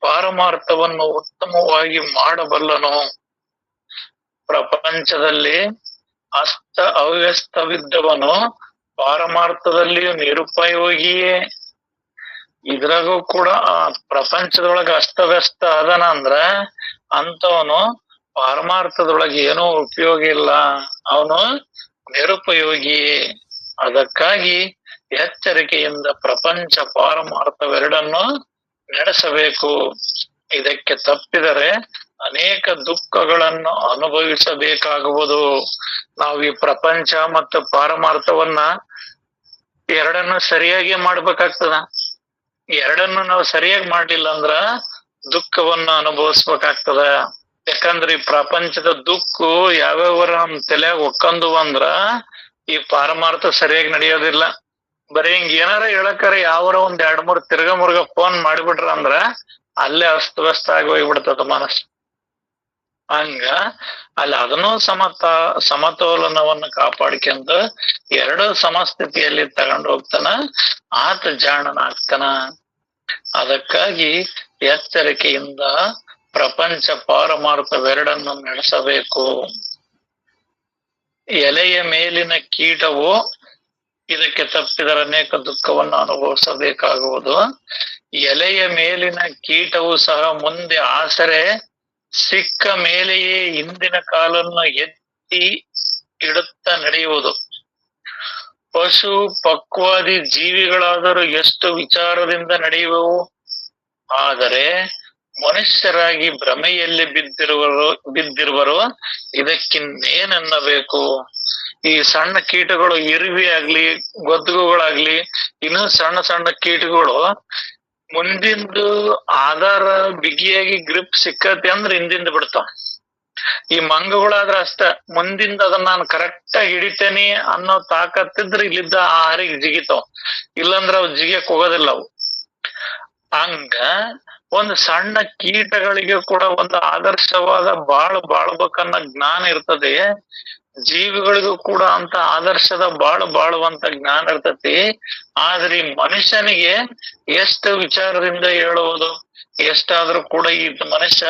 ಪಾರಮಾರ್ಥವನ್ನು ಉತ್ತಮವಾಗಿ ಮಾಡಬಲ್ಲನು. ಪ್ರಪಂಚದಲ್ಲಿ ಅವ್ಯಸ್ತವಿದ್ದವನು ಪಾರಮಾರ್ಥದಲ್ಲಿಯೂ ನಿರುಪಯೋಗಿಯೇ. ಇದ್ರಾಗೂ ಕೂಡ ಆ ಪ್ರಪಂಚದೊಳಗ ಅಸ್ತವ್ಯಸ್ತ ಅದನ ಅಂದ್ರ ಅಂತವನು ಪಾರಮಾರ್ಥದೊಳಗೆ ಏನೂ ಉಪಯೋಗ ಇಲ್ಲ, ಅವನು ನಿರುಪಯೋಗಿಯೇ. ಅದಕ್ಕಾಗಿ ಎಚ್ಚರಿಕೆಯಿಂದ ಪ್ರಪಂಚ ಪಾರಮಾರ್ಥವೆರಡನ್ನು ನಡೆಸಬೇಕು. ಇದಕ್ಕೆ ತಪ್ಪಿದರೆ ಅನೇಕ ದುಃಖಗಳನ್ನು ಅನುಭವಿಸಬೇಕಾಗುವುದು. ನಾವು ಈ ಪ್ರಪಂಚ ಮತ್ತು ಪಾರಮಾರ್ಥವನ್ನ ಎರಡನ್ನು ಸರಿಯಾಗಿ ಮಾಡ್ಬೇಕಾಗ್ತದ. ಎರಡನ್ನು ನಾವು ಸರಿಯಾಗಿ ಮಾಡ್ಲಿಲ್ಲ ಅಂದ್ರ ದುಃಖವನ್ನ ಅನುಭವಿಸ್ಬೇಕಾಗ್ತದ. ಯಾಕಂದ್ರೆ ಈ ಪ್ರಪಂಚದ ದುಃಖ ಯಾವ್ಯಾವ ನಮ್ ತಲೆಯಾಗ ಒಕ್ಕಂದು ಅಂದ್ರ ಈ ಪಾರಮಾರ್ಥ ಸರಿಯಾಗಿ ನಡೆಯೋದಿಲ್ಲ. ಬರೀ ಹಿಂಗ ಏನಾರ ಹೇಳಕ್ಕಾರ ಯಾವಾರ ಒಂದ್ 2-3 ತಿರ್ಗ ಮುರ್ಗ ಫೋನ್ ಮಾಡಿಬಿಟ್ರ ಅಂದ್ರ ಅಲ್ಲೇ ಅಸ್ತವ್ಯಸ್ತ ಆಗಿ ಹೋಗ್ಬಿಡ್ತದ ಮನಸ್ಸು. ಹಂಗ ಅಲ್ಲಿ ಅದನ್ನು ಸಮತೋಲನವನ್ನ ಕಾಪಾಡ್ಕೊಂಡ ಎರಡು ಸಮಸ್ಥಿತಿಯಲ್ಲಿ ತಗೊಂಡು ಹೋಗ್ತಾನ, ಆತ ಜಾಣನಾಗ್ತಾನ. ಅದಕ್ಕಾಗಿ ಎಚ್ಚರಿಕೆಯಿಂದ ಪ್ರಪಂಚ ಪಾರಮಾರ್ಥವೆರಡನ್ನು ನಡೆಸಬೇಕು. ಎಲೆಯ ಮೇಲಿನ ಕೀಟವು ಇದಕ್ಕೆ ತಪ್ಪಿದರೆ ಅನೇಕ ದುಃಖವನ್ನು ಅನುಭವಿಸಬೇಕಾಗುವುದು. ಎಲೆಯ ಮೇಲಿನ ಕೀಟವು ಸಹ ಮುಂದೆ ಆಸರೆ ಸಿಕ್ಕ ಮೇಲೆಯೇ ಹಿಂದಿನ ಕಾಲನ್ನು ಎತ್ತಿ ಇಡುತ್ತಾ ನಡೆಯುವುದು. ಪಶು ಪಕ್ವಾದಿ ಜೀವಿಗಳಾದರೂ ಎಷ್ಟು ವಿಚಾರದಿಂದ ನಡೆಯುವವು. ಆದರೆ ಮನುಷ್ಯರಾಗಿ ಭ್ರಮೆಯಲ್ಲಿ ಬಿದ್ದಿರುವರು ಇದಕ್ಕಿನ್ನೇನನ್ನಬೇಕು. ಈ ಸಣ್ಣ ಕೀಟಗಳು, ಇರುವಿ ಆಗ್ಲಿ ಗದ್ದುಗಳಾಗ್ಲಿ, ಇನ್ನು ಸಣ್ಣ ಸಣ್ಣ ಕೀಟಗಳು ಮುಂದಿಂದು ಆಧಾರ ಬಿಗಿಯಾಗಿ ಗ್ರಿಪ್ ಸಿಕ್ಕತಿ ಅಂದ್ರೆ ಹಿಂದಿಂದ ಬಿಡ್ತಾವ. ಈ ಮಂಗಗಳಾದ್ರ ಅಷ್ಟ ಮುಂದಿಂದ ಅದನ್ನ ನಾನು ಕರೆಕ್ಟ್ ಆಗಿ ಹಿಡಿತೇನಿ ಅನ್ನೋ ತಾಕತ್ತಿದ್ರೆ ಇಲ್ಲಿದ್ದ ಆ ಹಾರಿಗೆ ಜಿಗಿತಾವ, ಇಲ್ಲಂದ್ರ ಅವ್ ಜಿಗಿಯಕ್ ಹೋಗೋದಿಲ್ಲ ಅವು. ಹಂಗ ಒಂದು ಸಣ್ಣ ಕೀಟಗಳಿಗೆ ಕೂಡ ಒಂದು ಆದರ್ಶವಾದ ಬಾಳ್ಬೇಕನ್ನ ಜ್ಞಾನ ಇರ್ತದೆ. ಜೀವಿಗಳಿಗೂ ಕೂಡ ಅಂತ ಆದರ್ಶದ ಬಾಳುವಂತ ಜ್ಞಾನ ಇರ್ತತಿ. ಆದ್ರೆ ಈ ಮನುಷ್ಯನಿಗೆ ಎಷ್ಟು ವಿಚಾರದಿಂದ ಹೇಳುವುದು, ಎಷ್ಟಾದ್ರೂ ಕೂಡ ಈ ಮನುಷ್ಯ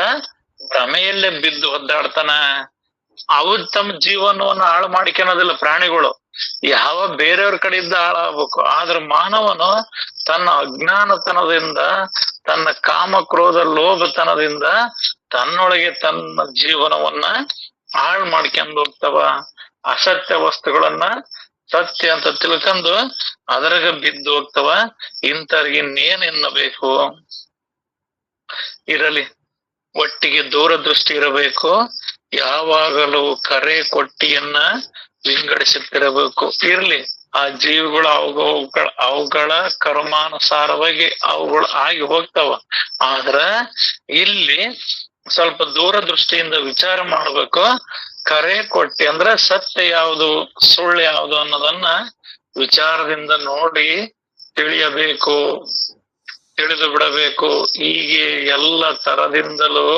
ಭ್ರಮೆಯಲ್ಲೇ ಬಿದ್ದು ಒದ್ದಾಡ್ತಾನ. ಅವು ತಮ್ಮ ಜೀವನವನ್ನು ಹಾಳು ಮಾಡಿಕೊಳ್ಳೋದಿಲ್ಲ. ಪ್ರಾಣಿಗಳು ಯಾವ ಬೇರೆಯವ್ರ ಕಡೆಯಿಂದ ಹಾಳಾಗ್ಬೇಕು. ಆದ್ರೆ ಮಾನವನು ತನ್ನ ಅಜ್ಞಾನತನದಿಂದ, ತನ್ನ ಕಾಮ ಕ್ರೋಧ ಲೋಭತನದಿಂದ ತನ್ನೊಳಗೆ ತನ್ನ ಜೀವನವನ್ನ ಹಾಳು ಮಾಡ್ಕೊಂಡು ಹೋಗ್ತವ. ಅಸತ್ಯ ವಸ್ತುಗಳನ್ನ ಸತ್ಯ ಅಂತ ತಿಳ್ಕೊಂಡು ಅದರಾಗ ಬಿದ್ದು ಹೋಗ್ತವ. ಇಂಥವ್ರಿಗೆ ಇನ್ನೇನ್ ಎನ್ನಬೇಕು. ಇರಲಿ, ಒಟ್ಟಿಗೆ ದೂರದೃಷ್ಟಿ ಇರಬೇಕು. ಯಾವಾಗಲೂ ಕರೆ ಕೊಟ್ಟಿಯನ್ನ ವಿಂಗಡಿಸುತ್ತಿರಬೇಕು. ಇರ್ಲಿ, ಆ ಜೀವಿಗಳು ಅವುಗಳ ಕರ್ಮಾನುಸಾರವಾಗಿ ಅವುಗಳು ಆಗಿ ಹೋಗ್ತಾವ. ಆದ್ರ ಇಲ್ಲಿ ಸ್ವಲ್ಪ ದೂರದೃಷ್ಟಿಯಿಂದ ವಿಚಾರ ಮಾಡ್ಬೇಕು. ಕರೆ ಕೊಟ್ಟಿ ಅಂದ್ರ ಸತ್ಯ ಯಾವುದು, ಸುಳ್ಳು ಯಾವುದು ಅನ್ನೋದನ್ನ ವಿಚಾರದಿಂದ ನೋಡಿ ತಿಳಿಯಬೇಕು, ತಿಳಿದು ಬಿಡಬೇಕು. ಹೀಗೆ ಎಲ್ಲ ತರದಿಂದಲೂ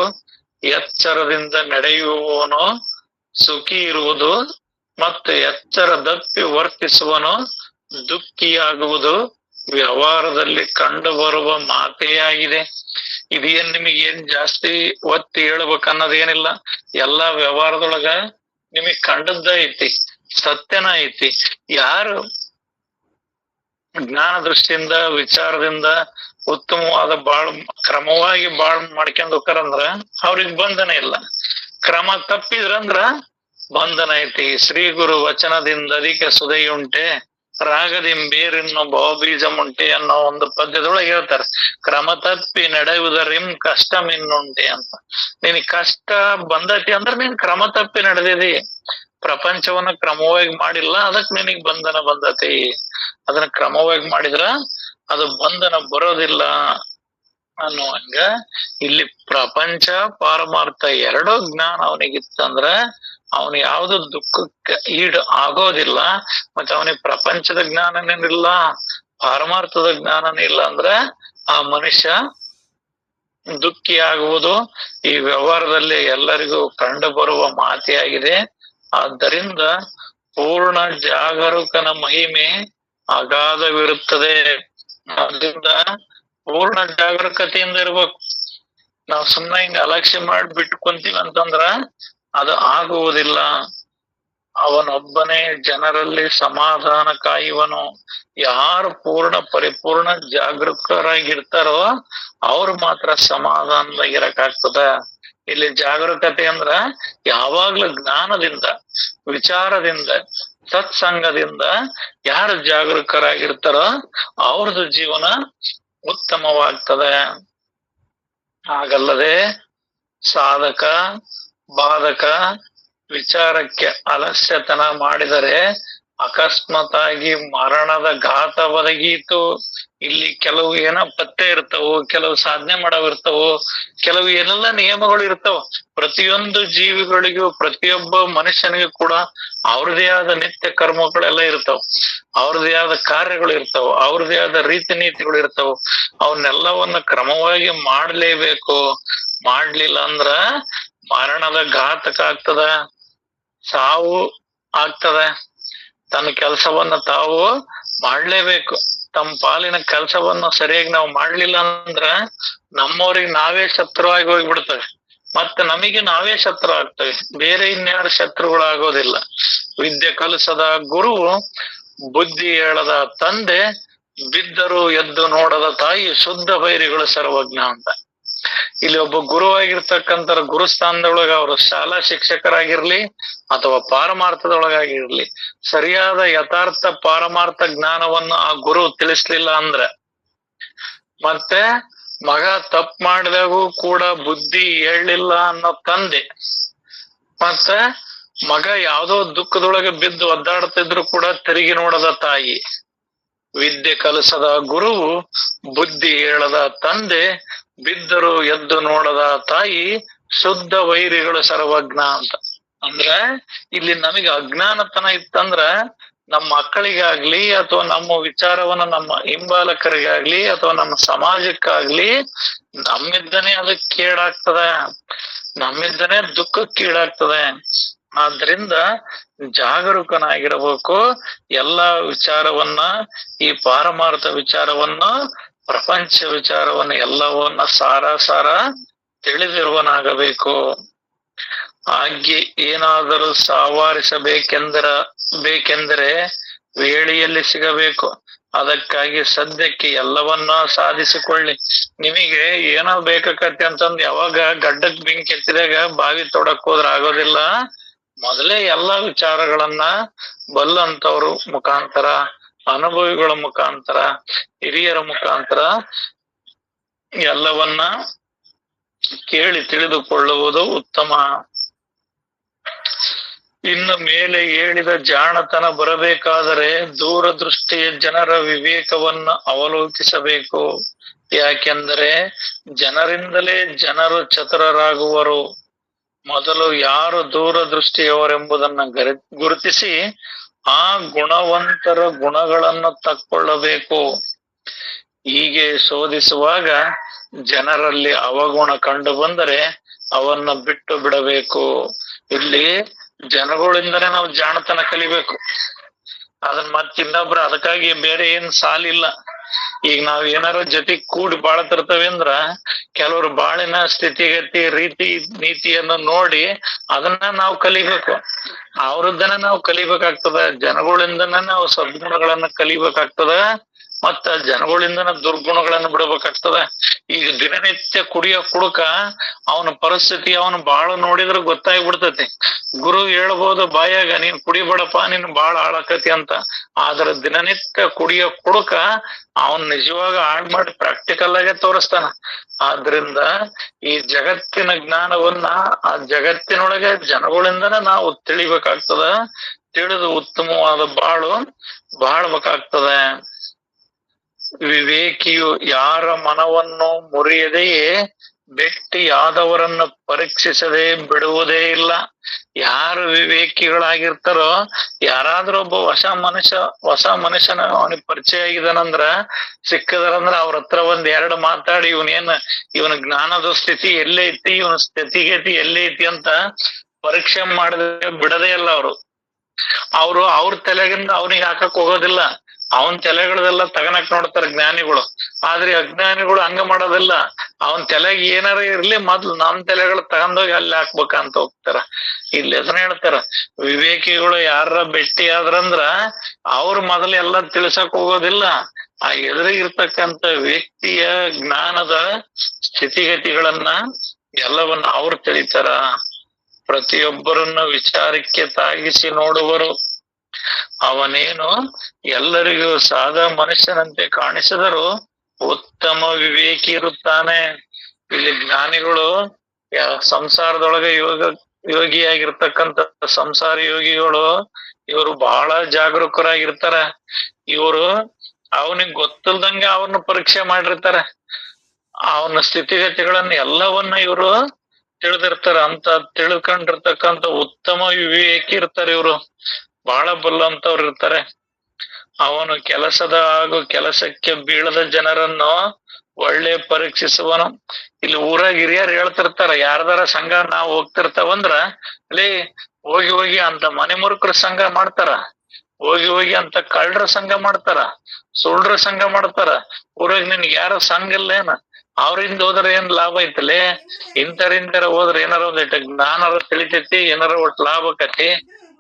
ಎಚ್ಚರದಿಂದ ನಡೆಯುವವನು ಸುಖಿ ಇರುವುದು ಮತ್ತು ಎಚ್ಚರ ದಪ್ಪಿ ವರ್ತಿಸುವನು ದುಃಖಿಯಾಗುವುದು ವ್ಯವಹಾರದಲ್ಲಿ ಕಂಡು ಬರುವ ಮಾತೇ ಆಗಿದೆ. ಇದೇನ್ ನಿಮಗೇನ್ ಜಾಸ್ತಿ ಒತ್ತಿ ಹೇಳ್ಬೇಕನ್ನೋದೇನಿಲ್ಲ. ಎಲ್ಲಾ ವ್ಯವಹಾರದೊಳಗ ನಿಮಗ್ ಕಂಡದ್ದ ಐತಿ, ಸತ್ಯನ ಐತಿ. ಯಾರು ಜ್ಞಾನ ದೃಷ್ಟಿಯಿಂದ ವಿಚಾರದಿಂದ ಉತ್ತಮವಾದ ಕ್ರಮವಾಗಿ ಮಾಡ್ಕೊಂಡ್ ಹೋಗ್ತಾರಂದ್ರ ಅವ್ರಿಗೆ ಬಂಧನ ಇಲ್ಲ. ಕ್ರಮ ತಪ್ಪಿದ್ರಂದ್ರ ಬಂಧನ ಐತಿ. ಶ್ರೀ ಗುರು ವಚನದಿಂದ ಅದಕ್ಕೆ ಸುದೆಯುಂಟೆ, ರಾಗದಿಂಬೇರಿನ್ನು ಭಾವಬೀಜಮುಂಟೆ ಅನ್ನೋ ಒಂದು ಪದ್ಯದೊಳಗೆ ಹೇಳ್ತಾರೆ. ಕ್ರಮ ತಪ್ಪಿ ನಡೆಯುವುದರಿಂ ಕಷ್ಟ ಮಿನ್ನುಂಟೆ ಅಂತ. ನಿನಗ್ ಕಷ್ಟ ಬಂದತಿ ಅಂದ್ರೆ ನೀನ್ ಕ್ರಮ ತಪ್ಪಿ ನಡೆದಿದಿ, ಪ್ರಪಂಚವನ್ನ ಕ್ರಮವಾಗಿ ಮಾಡಿಲ್ಲ, ಅದಕ್ ನಿನಗ್ ಬಂಧನ ಬಂದತಿ. ಅದನ್ನ ಕ್ರಮವಾಗಿ ಮಾಡಿದ್ರ ಅದು ಬಂಧನ ಬರೋದಿಲ್ಲ ಅನ್ನುವಂಗ ಇಲ್ಲಿ ಪ್ರಪಂಚ ಪಾರಮಾರ್ಥ ಎರಡೂ ಜ್ಞಾನ ಅವನಿಗಿತ್ತಂದ್ರ ಅವನು ಯಾವ್ದು ದುಃಖಕ್ಕೆ ಈಡು ಆಗೋದಿಲ್ಲ. ಮತ್ತೆ ಅವನಿಗೆ ಪ್ರಪಂಚದ ಜ್ಞಾನನೇನಿಲ್ಲ, ಪಾರಮಾರ್ಥದ ಜ್ಞಾನನೇ ಇಲ್ಲ ಅಂದ್ರೆ ಆ ಮನುಷ್ಯ ದುಃಖಿ ಆಗುವುದು ಈ ವ್ಯವಹಾರದಲ್ಲಿ ಎಲ್ಲರಿಗೂ ಕಂಡು ಬರುವ ಮಾತೇ ಆಗಿದೆ. ಆದ್ದರಿಂದ ಪೂರ್ಣ ಜಾಗರೂಕನ ಮಹಿಮೆ ಅಗಾಧವಿರುತ್ತದೆ. ಅದರಿಂದ ಪೂರ್ಣ ಜಾಗರೂಕತೆಯಿಂದ ಇರ್ಬೇಕು. ನಾವ್ ಸುಮ್ಮನೆ ಹಿಂಗ ಅಲಕ್ಷ್ಯ ಮಾಡಿ ಬಿಟ್ಕೊಂತೀವಿ ಅಂತಂದ್ರ ಅದು ಆಗುವುದಿಲ್ಲ. ಅವನೊಬ್ಬನೇ ಜನರಲ್ಲಿ ಸಮಾಧಾನ ಕಾಯುವನು. ಯಾರು ಪರಿಪೂರ್ಣ ಜಾಗರೂಕರಾಗಿರ್ತಾರೋ ಅವ್ರು ಮಾತ್ರ ಸಮಾಧಾನದಾಗಿರಕಾಗ್ತದ. ಇಲ್ಲಿ ಜಾಗರೂಕತೆ ಅಂದ್ರ ಯಾವಾಗ್ಲೂ ಜ್ಞಾನದಿಂದ, ವಿಚಾರದಿಂದ, ಸತ್ಸಂಗದಿಂದ ಯಾರು ಜಾಗರೂಕರಾಗಿರ್ತಾರೋ ಅವ್ರದ್ದು ಜೀವನ ಉತ್ತಮವಾಗ್ತದೆ. ಹಾಗಲ್ಲದೆ ಸಾಧಕ ಬಾಧಕ ವಿಚಾರಕ್ಕೆ ಅಲಸ್ಯತನ ಮಾಡಿದರೆ ಅಕಸ್ಮಾತ್ತಾಗಿ ಮರಣದ ಘಾತ ಒದಗೀತು. ಇಲ್ಲಿ ಕೆಲವು ಏನೋ ಪತ್ತೆ ಇರ್ತವು, ಕೆಲವು ಸಾಧನೆ ಮಾಡವಿರ್ತವು, ಕೆಲವು ಏನೆಲ್ಲ ನಿಯಮಗಳು ಇರ್ತಾವ. ಪ್ರತಿಯೊಂದು ಜೀವಿಗಳಿಗೂ ಪ್ರತಿಯೊಬ್ಬ ಮನುಷ್ಯನಿಗೂ ಕೂಡ ಅವ್ರದೇ ಆದ ನಿತ್ಯ ಕರ್ಮಗಳೆಲ್ಲ ಇರ್ತಾವ, ಅವ್ರದೇ ಆದ ಕಾರ್ಯಗಳು ಇರ್ತಾವ, ಅವ್ರದೇ ಆದ ರೀತಿ ನೀತಿಗಳು ಇರ್ತಾವ. ಅವನ್ನೆಲ್ಲವನ್ನ ಕ್ರಮವಾಗಿ ಮಾಡ್ಲೇಬೇಕು. ಮಾಡ್ಲಿಲ್ಲ ಅಂದ್ರ ಮರಣದ ಘಾತಕ ಆಗ್ತದ, ಸಾವು ಆಗ್ತದ. ತನ್ನ ಕೆಲಸವನ್ನ ತಾವು ಮಾಡ್ಲೇಬೇಕು. ತಮ್ಮ ಪಾಲಿನ ಕೆಲಸವನ್ನ ಸರಿಯಾಗಿ ನಾವು ಮಾಡ್ಲಿಲ್ಲ ಅಂದ್ರ ನಮ್ಮವ್ರಿಗೆ ನಾವೇ ಶತ್ರುವಾಗಿ ಹೋಗ್ಬಿಡ್ತೇವೆ, ಮತ್ತೆ ನಮಗೆ ನಾವೇ ಶತ್ರು ಆಗ್ತೇವೆ, ಬೇರೆ ಇನ್ಯಾರು ಶತ್ರುಗಳಾಗೋದಿಲ್ಲ. ವಿದ್ಯೆ ಕಲಿಸದ ಗುರು, ಬುದ್ಧಿ ಹೇಳದ ತಂದೆ, ಬಿದ್ದರು ಎದ್ದು ನೋಡದ ತಾಯಿ, ಶುದ್ಧ ಬೈರಿಗಳು ಸರ್ವಜ್ಞ ಅಂತ. ಇಲ್ಲಿ ಒಬ್ಬ ಗುರುವಾಗಿರ್ತಕ್ಕಂಥ ಗುರುಸ್ಥಾನದೊಳಗ ಅವರು ಶಾಲಾ ಶಿಕ್ಷಕರಾಗಿರ್ಲಿ ಅಥವಾ ಪಾರಮಾರ್ಥದೊಳಗಾಗಿರ್ಲಿ, ಸರಿಯಾದ ಯಥಾರ್ಥ ಪಾರಮಾರ್ಥ ಜ್ಞಾನವನ್ನು ಆ ಗುರು ತಿಳಿಸ್ಲಿಲ್ಲ ಅಂದ್ರೆ, ಮತ್ತೆ ಮಗ ತಪ್ಪು ಮಾಡಿದಾಗೂ ಕೂಡ ಬುದ್ಧಿ ಹೇಳಲಿಲ್ಲ ಅನ್ನೋ ತಂದೆ, ಮತ್ತೆ ಮಗ ಯಾವ್ದೋ ದುಃಖದೊಳಗೆ ಬಿದ್ದು ಒದ್ದಾಡ್ತಿದ್ರು ಕೂಡ ತಿರುಗಿ ನೋಡದ ತಾಯಿ, ವಿದ್ಯೆ ಕಲಿಸದ ಗುರು, ಬುದ್ಧಿ ಹೇಳದ ತಂದೆ, ಬಿದ್ದರು ಎದ್ದು ನೋಡದ ತಾಯಿ, ಶುದ್ಧ ವೈರಿಗಳು ಸರ್ವಜ್ಞ ಅಂತ. ಅಂದ್ರೆ ಇಲ್ಲಿ ನಮಗೆ ಅಜ್ಞಾನತನ ಇತ್ತಂದ್ರ ನಮ್ಮ ಮಕ್ಕಳಿಗಾಗ್ಲಿ ಅಥವಾ ನಮ್ಮ ವಿಚಾರವನ್ನ ನಮ್ಮ ಹಿಂಬಾಲಕರಿಗಾಗ್ಲಿ ಅಥವಾ ನಮ್ಮ ಸಮಾಜಕ್ಕಾಗ್ಲಿ ನಮ್ಮಿಂದನೇ ಅದಕ್ಕೆ ಕೀಡಾಗ್ತದೆ, ನಮ್ಮಿಂದನೇ ದುಃಖಕ್ಕೀಡಾಗ್ತದೆ. ಆದ್ರಿಂದ ಜಾಗರೂಕನಾಗಿರಬೇಕು. ಎಲ್ಲಾ ವಿಚಾರವನ್ನ, ಈ ಪಾರಮಾರ್ಥ ವಿಚಾರವನ್ನ, ಪ್ರಪಂಚ ವಿಚಾರವನ್ನ ಎಲ್ಲವನ್ನ ಸಾರ ತಿಳಿದಿರುವನಾಗಬೇಕು. ಆಗ್ಗೆ ಏನಾದರೂ ಬೇಕೆಂದರೆ ವೇಳೆಯಲ್ಲಿ ಸಿಗಬೇಕು. ಅದಕ್ಕಾಗಿ ಸದ್ಯಕ್ಕೆ ಎಲ್ಲವನ್ನ ಸಾಧಿಸಿಕೊಳ್ಳಿ. ನಿಮಗೆ ಏನೋ ಬೇಕಾಕತ್ತೆ ಅಂತಂದ್ ಯಾವಾಗ ಗಡ್ಡಕ್ ಬೆಂಕಿ ಎತ್ತಿದಾಗ ಬಾವಿ ತೊಡಕ್ ಹೋದ್ರ ಆಗೋದಿಲ್ಲ. ಮೊದಲೇ ಎಲ್ಲಾ ವಿಚಾರಗಳನ್ನ ಬಲ್ಲಂತವ್ರ ಮುಖಾಂತರ, ಅನುಭವಿಗಳ ಮುಖಾಂತರ, ಹಿರಿಯರ ಮುಖಾಂತರ ಎಲ್ಲವನ್ನ ಕೇಳಿ ತಿಳಿದುಕೊಳ್ಳುವುದು ಉತ್ತಮ. ಇನ್ನು ಮೇಲೆ ಹೇಳಿದ ಜಾಣತನ ಬರಬೇಕಾದರೆ ದೂರದೃಷ್ಟಿಯ ಜನರ ವಿವೇಕವನ್ನ ಅವಲೋಕಿಸಬೇಕು. ಯಾಕೆಂದರೆ ಜನರಿಂದಲೇ ಜನರು ಚತುರರಾಗುವರು. ಮೊದಲು ಯಾರು ದೂರದೃಷ್ಟಿಯವರೆಂಬುದನ್ನ ಗುರುತಿಸಿ ಆ ಗುಣವಂತರ ಗುಣಗಳನ್ನು ತಕ್ಕೊಳ್ಳಬೇಕು. ಹೀಗೆ ಶೋಧಿಸುವಾಗ ಜನರಲ್ಲಿ ಅವಗುಣ ಕಂಡು ಬಂದರೆ ಅವನ್ನ ಬಿಟ್ಟು ಬಿಡಬೇಕು. ಇಲ್ಲಿ ಜನಗಳಿಂದನೇ ನಾವು ಜಾಣತನ ಕಲಿಬೇಕು. ಅದನ್ನ ಮತ್ ಇನ್ನೊಬ್ರ ಅದಕ್ಕಾಗಿ ಬೇರೆ ಏನ್ ಸಾಲಿಲ್ಲ. ಈಗ ನಾವ್ ಏನಾರ ಜೊತೆ ಕೂಡಿ ಬಾಳತಿರ್ತೇವೆ ಅಂದ್ರ ಕೆಲವರು ಬಾಳಿನ ಸ್ಥಿತಿಗತಿ ರೀತಿ ನೀತಿಯನ್ನು ನೋಡಿ ಅದನ್ನ ನಾವು ಕಲಿಬೇಕು. ಅವ್ರದ್ದನ್ನ ನಾವು ಕಲಿಬೇಕಾಗ್ತದ. ಜನಗಳಿಂದನೇ ನಾವು ಸದ್ಗುಣಗಳನ್ನ ಕಲಿಬೇಕಾಗ್ತದ. ಮತ್ತ ಜನಗಳಿಂದನ ದುರ್ಗುಣಗಳನ್ನ ಬಿಡಬೇಕಾಗ್ತದ. ಈಗ ದಿನನಿತ್ಯ ಕುಡಿಯೋ ಕುಡುಕ ಅವನ ಪರಿಸ್ಥಿತಿ ಅವನು ಬಾಳ ನೋಡಿದ್ರೆ ಗೊತ್ತಾಗ್ಬಿಡ್ತೈತಿ. ಗುರು ಹೇಳ್ಬೋದು ಬಾಯಾಗ ನೀನ್ ಕುಡಿಬೇಡಪ್ಪ, ನೀನ್ ಬಾಳ ಹಾಳಾಕತಿ ಅಂತ. ಆದ್ರ ದಿನನಿತ್ಯ ಕುಡಿಯೋ ಕುಡುಕ ಅವನ್ ನಿಜವಾಗ ಹಾಳ್ ಮಾಡಿ ಪ್ರಾಕ್ಟಿಕಲ್ ಆಗೇ ತೋರಿಸ್ತಾನ. ಆದ್ರಿಂದ ಈ ಜಗತ್ತಿನ ಜ್ಞಾನವನ್ನ ಆ ಜಗತ್ತಿನೊಳಗೆ ಜನಗಳಿಂದನೇ ನಾವು ತಿಳಿಬೇಕಾಗ್ತದ. ತಿಳಿದು ಉತ್ತಮವಾದ ಬಾಳ್ಬೇಕಾಗ್ತದೆ. ವಿವೇಕಿಯು ಯಾರ ಮನವನ್ನು ಮುರಿಯದೆಯೇ ಭೇಟಿಯಾದವರನ್ನು ಪರೀಕ್ಷಿಸದೆ ಬಿಡುವುದೇ ಇಲ್ಲ. ಯಾರು ವಿವೇಕಿಗಳಾಗಿರ್ತಾರೋ, ಯಾರಾದ್ರೂ ಒಬ್ಬ ಹೊಸ ಮನುಷ್ಯನ ಅವನಿಗೆ ಪರಿಚಯ ಆಗಿದಾನಂದ್ರ ಸಿಕ್ಕದಾರಂದ್ರ ಅವ್ರ ಹತ್ರ ಒಂದ್ ಎರಡು ಮಾತಾಡಿ ಇವನ ಜ್ಞಾನದ ಸ್ಥಿತಿ ಎಲ್ಲೇ ಐತಿ, ಇವನ ಸ್ಥಿತಿಗತಿ ಎಲ್ಲೇ ಐತಿ ಅಂತ ಪರೀಕ್ಷೆ ಮಾಡದೆ ಬಿಡದೇ ಇಲ್ಲ. ಅವ್ರ ತಲೆಗಿಂದ ಅವನಿಗೆ ಹಾಕಕ್ ಹೋಗೋದಿಲ್ಲ. ಅವನ್ ತಲೆಗಳದೆಲ್ಲ ತಗನಕ್ ನೋಡ್ತಾರ ಜ್ಞಾನಿಗಳು. ಆದ್ರೆ ಅಜ್ಞಾನಿಗಳು ಹಂಗ ಮಾಡೋದಿಲ್ಲ. ಅವನ್ ತಲೆಗೆ ಏನಾರ ಇರ್ಲಿ, ಮೊದ್ಲು ನಮ್ ತಲೆಗಳು ತಗೊಂಡೋಗಿ ಅಲ್ಲಿ ಹಾಕ್ಬೇಕಂತ ಹೋಗ್ತಾರ. ಇಲ್ಲಿ ಅದನ್ನ ಹೇಳ್ತಾರ, ವಿವೇಕಿಗಳು ಯಾರ ಭೇಟಿ ಆದ್ರಂದ್ರ ಅವ್ರ ಮೊದಲು ಎಲ್ಲ ತಿಳ್ಸಕ್ ಹೋಗೋದಿಲ್ಲ. ಆ ಎದುರಿಗಿರ್ತಕ್ಕಂಥ ವ್ಯಕ್ತಿಯ ಜ್ಞಾನದ ಸ್ಥಿತಿಗತಿಗಳನ್ನ ಎಲ್ಲವನ್ನ ಅವ್ರು ತಿಳಿತಾರ. ಪ್ರತಿಯೊಬ್ಬರನ್ನ ವಿಚಾರಕ್ಕೆ ತಾಗಿಸಿ ನೋಡುವರು. ಅವನೇನು ಎಲ್ಲರಿಗೂ ಸಾದಾ ಮನುಷ್ಯನಂತೆ ಕಾಣಿಸಿದರೂ ಉತ್ತಮ ವಿವೇಕಿ ಇರುತ್ತಾನೆ. ಇಲ್ಲಿ ಜ್ಞಾನಿಗಳು ಸಂಸಾರದೊಳಗ ಯೋಗಿಯಾಗಿರ್ತಕ್ಕಂಥ ಸಂಸಾರ ಯೋಗಿಗಳು ಇವರು ಬಹಳ ಜಾಗರೂಕರಾಗಿರ್ತಾರ. ಇವರು ಅವನಿಗೆ ಗೊತ್ತಿಲ್ದಂಗೆ ಅವ್ರನ್ನ ಪರೀಕ್ಷೆ ಮಾಡಿರ್ತಾರೆ. ಅವನ ಸ್ಥಿತಿಗತಿಗಳನ್ನ ಎಲ್ಲವನ್ನ ಇವರು ತಿಳಿದಿರ್ತಾರ. ಅಂತ ತಿಳ್ಕೊಂಡಿರ್ತಕ್ಕಂಥ ಉತ್ತಮ ವಿವೇಕಿ ಇರ್ತಾರೆ. ಇವರು ಬಹಳ ಬಲ್ಲಂತವ್ರು ಇರ್ತಾರೆ. ಅವನು ಕೆಲಸದ ಹಾಗೂ ಕೆಲಸಕ್ಕೆ ಬೀಳದ ಜನರನ್ನು ಒಳ್ಳೆ ಪರೀಕ್ಷಿಸುವನು. ಇಲ್ಲಿ ಊರಾಗ ಹಿರಿಯರು ಹೇಳ್ತಿರ್ತಾರ, ಯಾರ್ದಾರ ಸಂಘ ನಾವ್ ಹೋಗ್ತಿರ್ತಾವಂದ್ರ ಅಲ್ಲಿ ಹೋಗಿ ಅಂತ ಮನೆ ಮುರುಕರ ಸಂಘ ಮಾಡ್ತಾರ, ಹೋಗಿ ಅಂತ ಕಳ್ಳರ ಸಂಘ ಮಾಡ್ತಾರ, ಸುಳ್ಳ್ರ ಸಂಘ ಮಾಡ್ತಾರ. ಊರಾಗ ನಿನ್ಗೆ ಯಾರ ಸಂಘ ಇಲ್ಲೇನ? ಅವ್ರಿಂದ ಹೋದ್ರೆ ಏನ್ ಲಾಭ ಐತಲೇ? ಇಂಥರಿಂದ ಹೋದ್ರೆ ಏನಾರ ಒಂದಿಟ್ಟು ಜ್ಞಾನರ ತಿಳಿತೈತಿ, ಏನಾರ ಒಟ್ಟು ಲಾಭ ಆಕತಿ,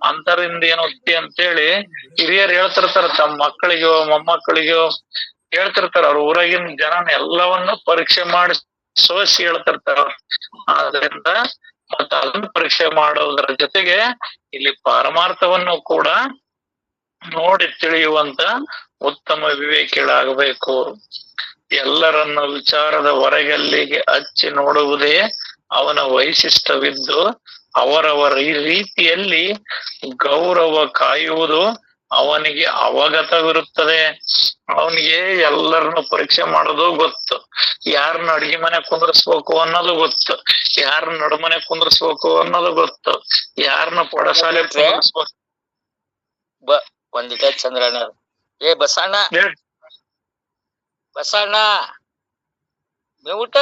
ಅಂತರಿಂದ ಏನೋತ್ತಿ ಅಂತೇಳಿ ಹಿರಿಯರು ಹೇಳ್ತಿರ್ತಾರ. ತಮ್ಮ ಮಕ್ಕಳಿಗೋ ಮೊಮ್ಮಕ್ಕಳಿಗೋ ಹೇಳ್ತಿರ್ತಾರ. ಅವ್ರ ಊರಾಗಿನ ಜನನ ಎಲ್ಲವನ್ನ ಪರೀಕ್ಷೆ ಮಾಡಿ ಸೋಸಿ ಹೇಳ್ತಿರ್ತಾರ. ಆದ್ರಿಂದ ಮತ್ತ ಅದನ್ನ ಪರೀಕ್ಷೆ ಮಾಡೋದ್ರ ಜೊತೆಗೆ ಇಲ್ಲಿ ಪಾರಮಾರ್ಥವನ್ನು ಕೂಡ ನೋಡಿ ತಿಳಿಯುವಂತ ಉತ್ತಮ ವಿವೇಕಿಗಳಾಗಬೇಕು. ಎಲ್ಲರನ್ನ ವಿಚಾರದ ಹೊರಗಲ್ಲಿಗೆ ಹಚ್ಚಿ ನೋಡುವುದೇ ಅವನ ವೈಶಿಷ್ಟ್ಯವಿದ್ದು, ಅವರವರ ಈ ರೀತಿಯಲ್ಲಿ ಗೌರವ ಕಾಯುವುದು ಅವನಿಗೆ ಅವಗತವಿರುತ್ತದೆ. ಅವನಿಗೆ ಎಲ್ಲರನ್ನು ಪರೀಕ್ಷೆ ಮಾಡೋದು ಗೊತ್ತು, ಯಾರನ್ನ ಅಡಿಗೆ ಮನೆ ಕುಂದ್ರಸ್ಬೇಕು ಅನ್ನೋದು ಗೊತ್ತು, ಯಾರನ್ನ ನಡುಮನೆ ಕುಂದ್ರಸ್ಬೇಕು ಅನ್ನೋದು ಗೊತ್ತು, ಯಾರನ್ನ ಪಡಸಾಲೆ ಕುಂದ್ರಸ್ಬೇಕು. ಒಂದಿಟ ಚಂದ್ರಣ್ಣ, ಏ ಬಸಣ್ಣ ಬಸಣ್ಣ ಮ್ಯೂಟ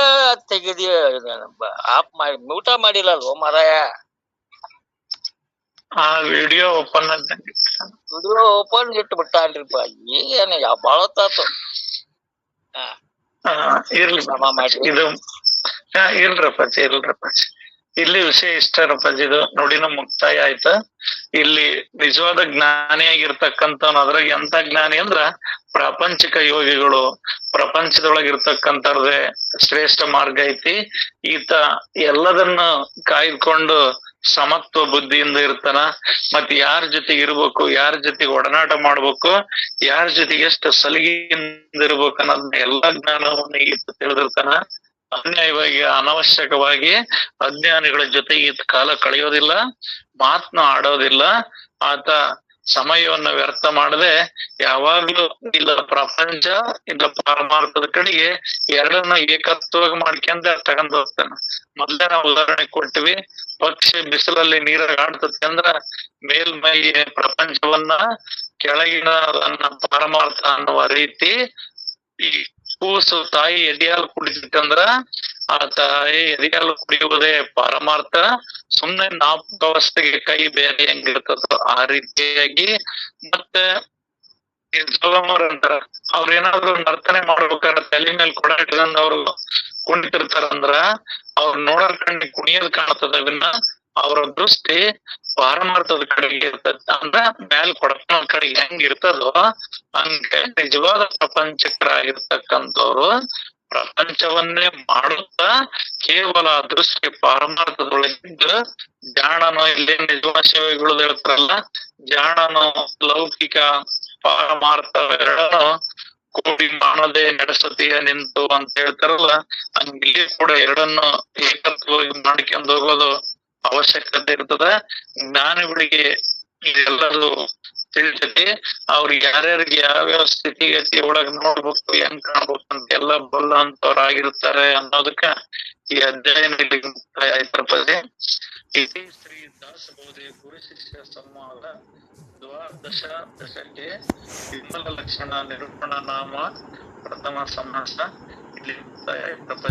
ತೆಗಿದಿಯ, ಆಫ್ ಮಾಡಿ ಮ್ಯೂಟ ಮಾಡಿಲ್ಲಲ್ವ ಮಾರಾಯ? ಆ ವಿಡಿಯೋ ಓಪನ್ ವಿಡಿಯೋ ಓಪನ್ ಇಟ್ಬಿಟ್ಟ ಅಲ್ರಿಪ್ಪ. ಏನ ಯಾವ ಬಾಳತ್ತಾತು. ಇರ್ಲಿ ಇದು ಇಲ್ರಪ್ಪಾಜಿ ಇಲ್ಲಿ ವಿಷಯ ಇಷ್ಟರಪ್ಪಾಜಿ. ಇದು ನೋಡಿನ ಮುಕ್ತಾಯ ಆಯ್ತಾ. ಇಲ್ಲಿ ನಿಜವಾದ ಜ್ಞಾನಿಯಾಗಿರ್ತಕ್ಕಂಥವ್ನು, ಅದ್ರಾಗ ಎಂತ ಜ್ಞಾನಿ ಅಂದ್ರ ಪ್ರಾಪಂಚಿಕ ಯೋಗಿಗಳು, ಪ್ರಪಂಚದೊಳಗಿರ್ತಕ್ಕಂಥವ್ರದೇ ಶ್ರೇಷ್ಠ ಮಾರ್ಗ ಐತಿ. ಈತ ಎಲ್ಲದನ್ನ ಕಾಯ್ದುಕೊಂಡು ಸಮತ್ವ ಬುದ್ಧಿಯಿಂದ ಇರ್ತಾನ. ಮತ್ ಯಾರ ಜೊತೆಗೆ ಇರ್ಬೇಕು, ಯಾರ ಜೊತೆಗೆ ಒಡನಾಟ ಮಾಡ್ಬೇಕು, ಯಾರ ಜೊತೆಗೆ ಎಷ್ಟು ಸಲಿಗೆಯಿಂದ ಇರ್ಬೇಕು ಅನ್ನೋದನ್ನ ಎಲ್ಲಾ ಜ್ಞಾನವನ್ನ ಈತ ತಿಳಿದಿರ್ತಾನ. ಅನ್ಯಾಯವಾಗಿ ಅನವಶ್ಯಕವಾಗಿ ಅಜ್ಞಾನಿಗಳ ಜೊತೆಗೆ ಈತ ಕಾಲ ಕಳೆಯೋದಿಲ್ಲ, ಮಾತನ್ನ ಆಡೋದಿಲ್ಲ. ಆತ ಸಮಯವನ್ನ ವ್ಯರ್ಥ ಮಾಡದೆ ಯಾವಾಗ್ಲೂ ಇಲ್ಲ ಪ್ರಪಂಚ ಇಲ್ಲ ಪರಮಾರ್ಥದ ಕಡೆಗೆ ಎರಡನ್ನ ಏಕತ್ವವಾಗಿ ಮಾಡ್ಕೊಂಡ ತಗೊಂಡ್ ಹೋಗ್ತಾನ. ಮೊದ್ಲೇ ನಾವು ಉದಾಹರಣೆ ಕೊಟ್ಟಿವಿ, ಪಕ್ಷಿ ಬಿಸಿಲಲ್ಲಿ ನೀರಾಗ ಆಡ್ತತಿ ಅಂದ್ರ ಮೇಲ್ಮೈ ಪ್ರಪಂಚವನ್ನ, ಕೆಳಗಿನ ಪರಮಾರ್ಥ ಅನ್ನುವ ರೀತಿ ಈ ಕೂಸು ತಾಯಿ ಎದೆಯಾಲು ಕುಡಿತಂದ್ರ ಆ ತಾಯಿ ಎದೆಯಾಲು ಕುಡಿಯುವುದೇ ಪರಮಾರ್ಥ. ಸುಮ್ನೆ ನಾಪಕವಸ್ಥೆಗೆ ಕೈ ಬೇರೆ ಹೆಂಗಿರ್ತದೋ ಆ ರೀತಿಯಾಗಿ. ಮತ್ತೆ ಜೋಗಮ್ಮವ್ರ ಅಂತಾರ, ಅವ್ರೇನಾದ್ರು ನರ್ತನೆ ಮಾಡ್ಬೇಕಾದ್ರೆ ತಲೆ ಮೇಲೆ ಕೊಡ ಇಟ್ಕೊಂಡ್ ಅವ್ರು ಕುಣಿತಿರ್ತಾರಂದ್ರ ಅವ್ರ ನೋಡೋರ್ ಕಣ್ಣಿಗೆ ಕುಣಿಯೋದ್ ಕಾಣ್ತದ, ವಿನ್ನ ಅವ್ರ ದೃಷ್ಟಿ ಪಾರಮಾರ್ಥದ ಕಡೆಗೆ ಇರ್ತದ. ಅಂದ್ರ ಮ್ಯಾಲ್ ಕೊಡಪನ ಕಡೆಗೆ ಹೆಂಗ್ ಇರ್ತದೋ ಹಂಗೆ ನಿಜವಾದ ಪ್ರಪಂಚಕರಾಗಿರ್ತಕ್ಕಂಥವ್ರು ಪ್ರಪಂಚವನ್ನೇ ಮಾಡುತ್ತಾ ಕೇವಲ ದೃಷ್ಟಿ ಪಾರಮಾರ್ಥದೊಳಗಿದ್ದು, ಜಾಣನೋ ಇಲ್ಲಿ ನಿಜವಾದ ಶಿವಗಳು ಹೇಳ್ತಾರಲ್ಲ, ಜಾಣನೋ ಲೌಕಿಕ ಪಾರಮಾರ್ಥವೆರಡನು ಕೂಡಿ ಮಾಡದೆ ನಡೆಸತಿಯ ನಿಂತು ಅಂತ ಹೇಳ್ತಾರಲ್ಲ, ಹಂಗಿಲ್ಲಿ ಕೂಡ ಎರಡನ್ನು ಏಕತ್ವವಾಗಿ ಮಾಡ್ಕೊಂಡ್ ಹೋಗೋದು ಅವಶ್ಯಕತೆ ಇರ್ತದ. ಜ್ಞಾನಿಗಳಿಗೆ ಇದೆಲ್ಲದು ತಿಳಿತೈತಿ. ಅವ್ರಿಗೆ ಯಾರ್ಯಾರಿಗೆ ಯಾವ್ಯಾವ ಸ್ಥಿತಿಗತಿ ಒಳಗ್ ನೋಡ್ಬೇಕು, ಹೆಂಗ್ ಕಾಣ್ಬೇಕು ಅಂತ ಎಲ್ಲ ಬಲ್ಲ ಅಂತವ್ರಾಗಿರ್ತಾರೆ ಅನ್ನೋದಕ್ಕ ಈ ಅಧ್ಯಯನ ಮುಕ್ತಾಯ ಆಯ್ತಪ್ಪ. ಇತಿ ಶ್ರೀ ದಾಸಬೋಧೆ ಗುರು ಶಿಷ್ಯ ಸಂವಾದ ದ್ವಾದಶ ದಶಕ್ಕೆ ವಿಮಲ ಲಕ್ಷಣ ನಿರೂಪಣ ನಾಮ ಪ್ರಥಮ ಸಮಾಸ ಇಲ್ಲಿ ಮುಕ್ತಾಯ ಆಯ್ತಪ್ಪ.